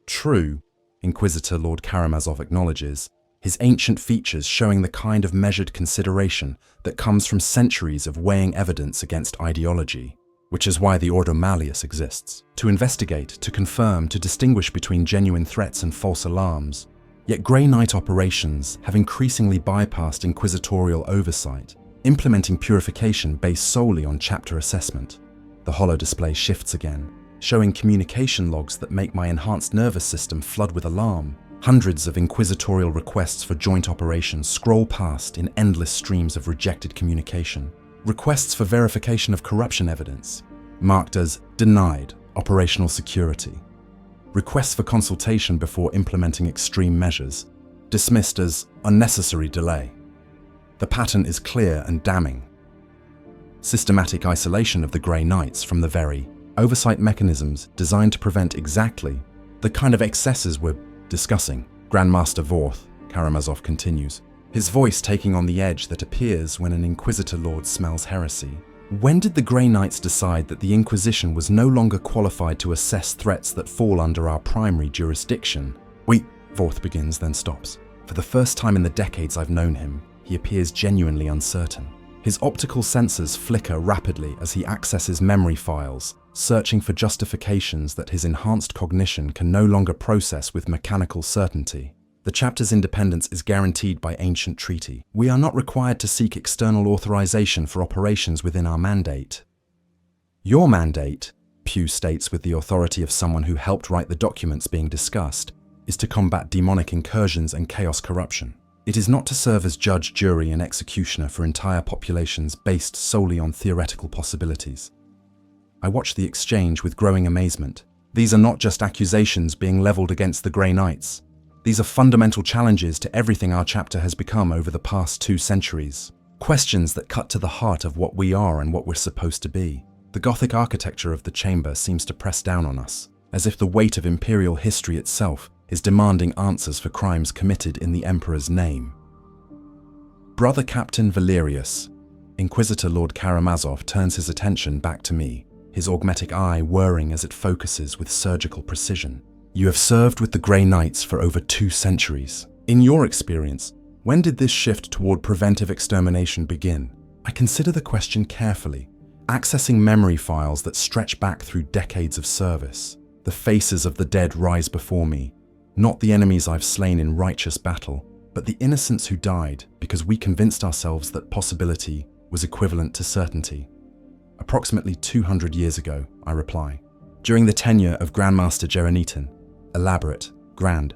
True, Inquisitor Lord Karamazov acknowledges, his ancient features showing the kind of measured consideration that comes from centuries of weighing evidence against ideology. which is why the Ordo Malleus exists, to investigate, to confirm, to distinguish between genuine threats and false alarms. Yet Grey Knight operations have increasingly bypassed inquisitorial oversight, implementing purification based solely on chapter assessment. The holo display shifts again, showing communication logs that make my enhanced nervous system flood with alarm. Hundreds of inquisitorial requests for joint operations scroll past in endless streams of rejected communication. Requests for verification of corruption evidence, marked as denied operational security. Requests for consultation before implementing extreme measures, dismissed as unnecessary delay. The pattern is clear and damning. Systematic isolation of the Grey Knights from the very oversight mechanisms designed to prevent exactly the kind of excesses we're discussing. Grandmaster Vorth, Karamazov continues, his voice taking on the edge that appears when an Inquisitor Lord smells heresy. When did the Grey Knights decide that the Inquisition was no longer qualified to assess threats that fall under our primary jurisdiction? Vorth begins, then stops. For the first time in the decades I've known him, he appears genuinely uncertain. His optical sensors flicker rapidly as he accesses memory files, searching for justifications that his enhanced cognition can no longer process with mechanical certainty. The chapter's independence is guaranteed by ancient treaty. We are not required to seek external authorization for operations within our mandate. Your mandate, Pugh states with the authority of someone who helped write the documents being discussed, is to combat demonic incursions and chaos corruption. It is not to serve as judge, jury, and executioner for entire populations based solely on theoretical possibilities. I watch the exchange with growing amazement. These are not just accusations being leveled against the Grey Knights. These are fundamental challenges to everything our chapter has become over the past 2 centuries. Questions that cut to the heart of what we are and what we're supposed to be. The Gothic architecture of the chamber seems to press down on us, as if the weight of imperial history itself is demanding answers for crimes committed in the Emperor's name. Brother-Captain Valerius, Inquisitor Lord Karamazov turns his attention back to me, his augmetic eye whirring as it focuses with surgical precision. You have served with the Grey Knights for over 2 centuries. In your experience, when did this shift toward preventive extermination begin? I consider the question carefully, accessing memory files that stretch back through decades of service. The faces of the dead rise before me, not the enemies I've slain in righteous battle, but the innocents who died because we convinced ourselves that possibility was equivalent to certainty. Approximately 200 years ago, I reply, during the tenure of Grandmaster Gerenitan. Elaborate, grand.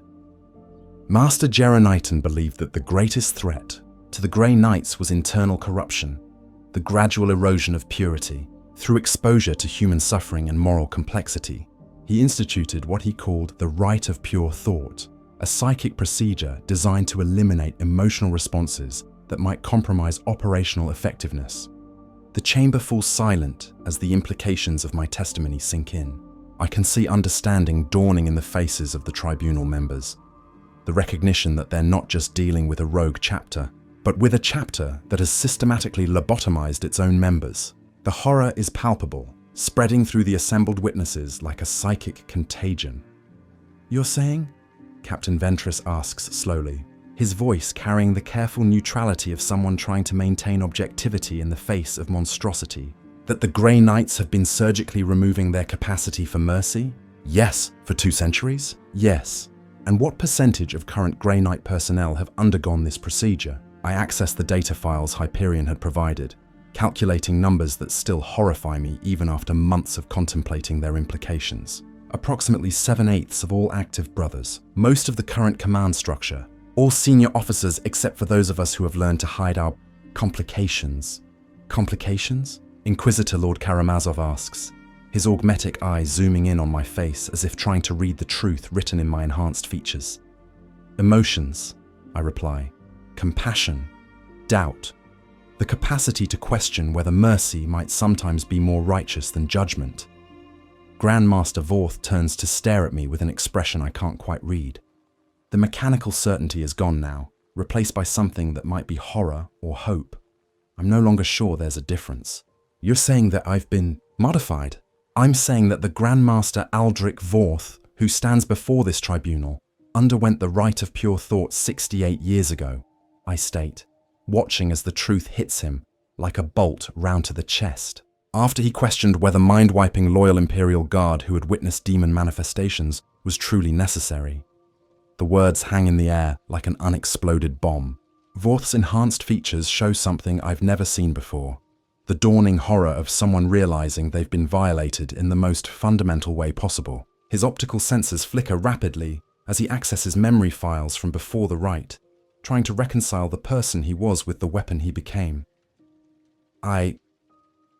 Master Gerenitan believed that the greatest threat to the Grey Knights was internal corruption, the gradual erosion of purity, through exposure to human suffering and moral complexity. He instituted what he called the Rite of Pure Thought, a psychic procedure designed to eliminate emotional responses that might compromise operational effectiveness. The chamber falls silent as the implications of my testimony sink in. I can see understanding dawning in the faces of the tribunal members. The recognition that they're not just dealing with a rogue chapter, but with a chapter that has systematically lobotomized its own members. The horror is palpable, spreading through the assembled witnesses like a psychic contagion. You're saying? Captain Ventress asks slowly, his voice carrying the careful neutrality of someone trying to maintain objectivity in the face of monstrosity. That the Grey Knights have been surgically removing their capacity for mercy? Yes. For 2 centuries? Yes. And what percentage of current Grey Knight personnel have undergone this procedure? I access the data files Hyperion had provided, calculating numbers that still horrify me even after months of contemplating their implications. Approximately 7/8 of all active brothers, most of the current command structure, all senior officers except for those of us who have learned to hide our complications. Complications? Inquisitor Lord Karamazov asks, his augmetic eye zooming in on my face as if trying to read the truth written in my enhanced features. Emotions, I reply. Compassion, doubt, the capacity to question whether mercy might sometimes be more righteous than judgment. Grandmaster Vorth turns to stare at me with an expression I can't quite read. The mechanical certainty is gone now, replaced by something that might be horror or hope. I'm no longer sure there's a difference. You're saying that I've been modified. I'm saying that the Grandmaster Aldrich Vorth, who stands before this tribunal, underwent the Rite of Pure Thought 68 years ago, I state, watching as the truth hits him like a bolt round to the chest. After he questioned whether mind-wiping loyal Imperial Guard who had witnessed demon manifestations was truly necessary. The words hang in the air like an unexploded bomb. Vorth's enhanced features show something I've never seen before. The dawning horror of someone realizing they've been violated in the most fundamental way possible. His optical sensors flicker rapidly as he accesses memory files from before the rite, trying to reconcile the person he was with the weapon he became.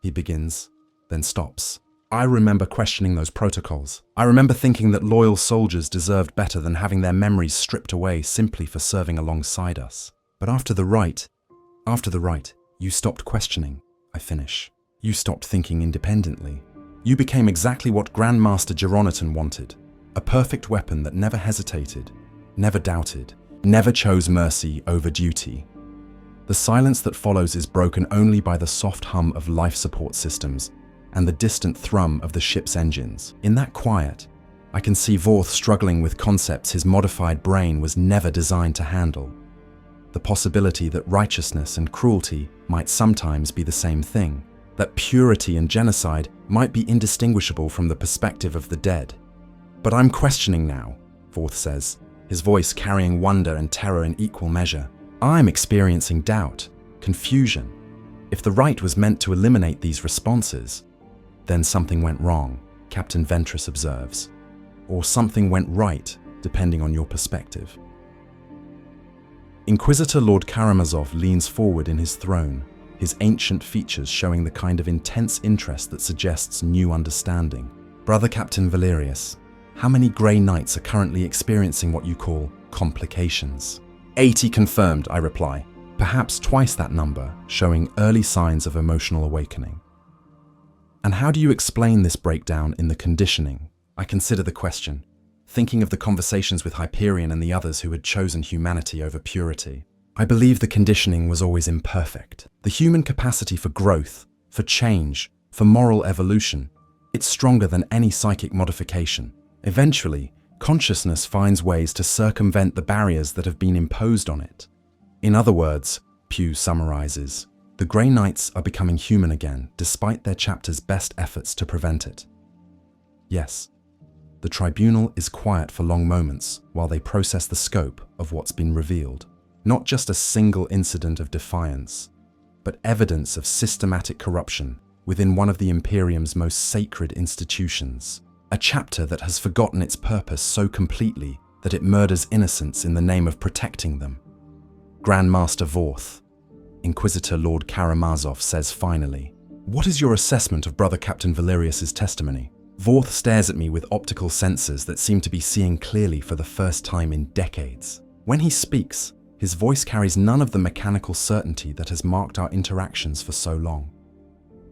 He begins, then stops. I remember questioning those protocols. I remember thinking that loyal soldiers deserved better than having their memories stripped away simply for serving alongside us. But after the rite, you stopped questioning, I finish. You stopped thinking independently. You became exactly what Grandmaster Geronitan wanted. A perfect weapon that never hesitated, never doubted, never chose mercy over duty. The silence that follows is broken only by the soft hum of life support systems and the distant thrum of the ship's engines. In that quiet, I can see Vorth struggling with concepts his modified brain was never designed to handle. The possibility that righteousness and cruelty might sometimes be the same thing, that purity and genocide might be indistinguishable from the perspective of the dead. But I'm questioning now, Vorth says, his voice carrying wonder and terror in equal measure. I'm experiencing doubt, confusion. If the rite was meant to eliminate these responses, then something went wrong, Captain Ventress observes. Or something went right, depending on your perspective. Inquisitor Lord Karamazov leans forward in his throne, his ancient features showing the kind of intense interest that suggests new understanding. Brother-Captain Valerius, how many Grey Knights are currently experiencing what you call complications? 80 confirmed, I reply. Perhaps twice that number, showing early signs of emotional awakening. And how do you explain this breakdown in the conditioning? I consider the question, thinking of the conversations with Hyperion and the others who had chosen humanity over purity. I believe the conditioning was always imperfect. The human capacity for growth, for change, for moral evolution, it's stronger than any psychic modification. Eventually, consciousness finds ways to circumvent the barriers that have been imposed on it. In other words, Pugh summarizes, the Grey Knights are becoming human again despite their chapter's best efforts to prevent it. Yes, the tribunal is quiet for long moments while they process the scope of what's been revealed. Not just a single incident of defiance, but evidence of systematic corruption within one of the Imperium's most sacred institutions. A chapter that has forgotten its purpose so completely that it murders innocents in the name of protecting them. Grandmaster Vorth, Inquisitor Lord Karamazov says finally, "What is your assessment of Brother-Captain Valerius's testimony?" Vorth stares at me with optical sensors that seem to be seeing clearly for the first time in decades. When he speaks, his voice carries none of the mechanical certainty that has marked our interactions for so long.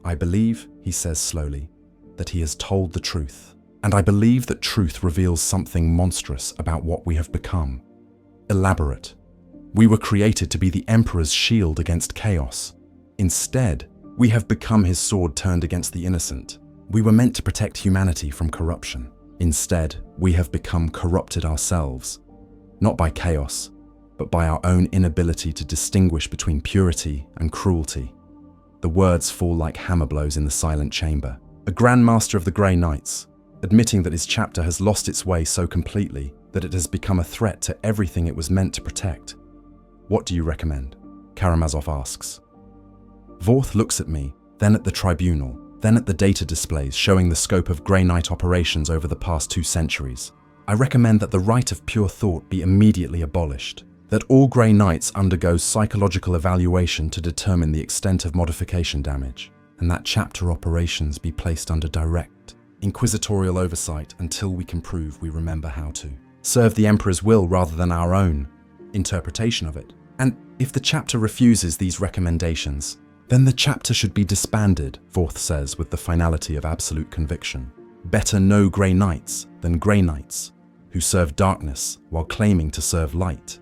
I believe, he says slowly, that he has told the truth. And I believe that truth reveals something monstrous about what we have become. Elaborate. We were created to be the Emperor's shield against chaos. Instead, we have become his sword turned against the innocent. We were meant to protect humanity from corruption. Instead, we have become corrupted ourselves. Not by chaos, but by our own inability to distinguish between purity and cruelty. The words fall like hammer blows in the silent chamber. A Grandmaster of the Grey Knights, admitting that his chapter has lost its way so completely that it has become a threat to everything it was meant to protect. What do you recommend? Karamazov asks. Vorth looks at me, then at the tribunal, then at the data displays showing the scope of Grey Knight operations over the past 2 centuries. I recommend that the Rite of Pure Thought be immediately abolished, that all Grey Knights undergo psychological evaluation to determine the extent of modification damage, and that chapter operations be placed under direct inquisitorial oversight until we can prove we remember how to serve the Emperor's will rather than our own interpretation of it. And if the chapter refuses these recommendations, then the chapter should be disbanded, Vorth says with the finality of absolute conviction. Better no Grey Knights than Grey Knights, who serve darkness while claiming to serve light.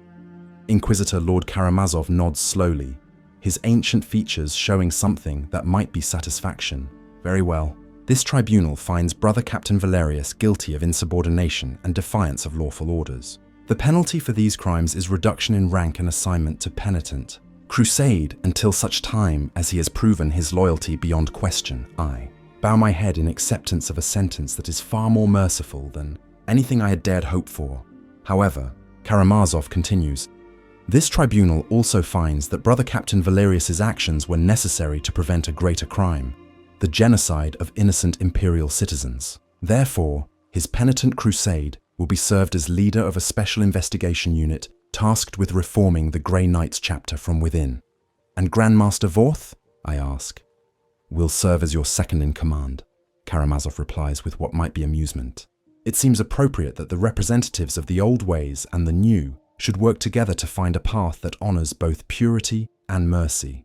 Inquisitor Lord Karamazov nods slowly, his ancient features showing something that might be satisfaction. Very well. This tribunal finds Brother-Captain Valerius guilty of insubordination and defiance of lawful orders. The penalty for these crimes is reduction in rank and assignment to penitent, Crusade until such time as he has proven his loyalty beyond question. I bow my head in acceptance of a sentence that is far more merciful than anything I had dared hope for. However, Karamazov continues, this tribunal also finds that Brother-Captain Valerius's actions were necessary to prevent a greater crime, the genocide of innocent imperial citizens. Therefore, his penitent crusade will be served as leader of a special investigation unit tasked with reforming the Grey Knights chapter from within. And Grandmaster Vorth, I ask, will serve as your second in command, Karamazov replies with what might be amusement. It seems appropriate that the representatives of the old ways and the new should work together to find a path that honors both purity and mercy.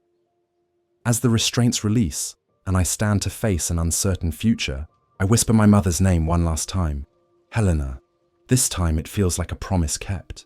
As the restraints release, and I stand to face an uncertain future, I whisper my mother's name one last time, Helena. This time it feels like a promise kept.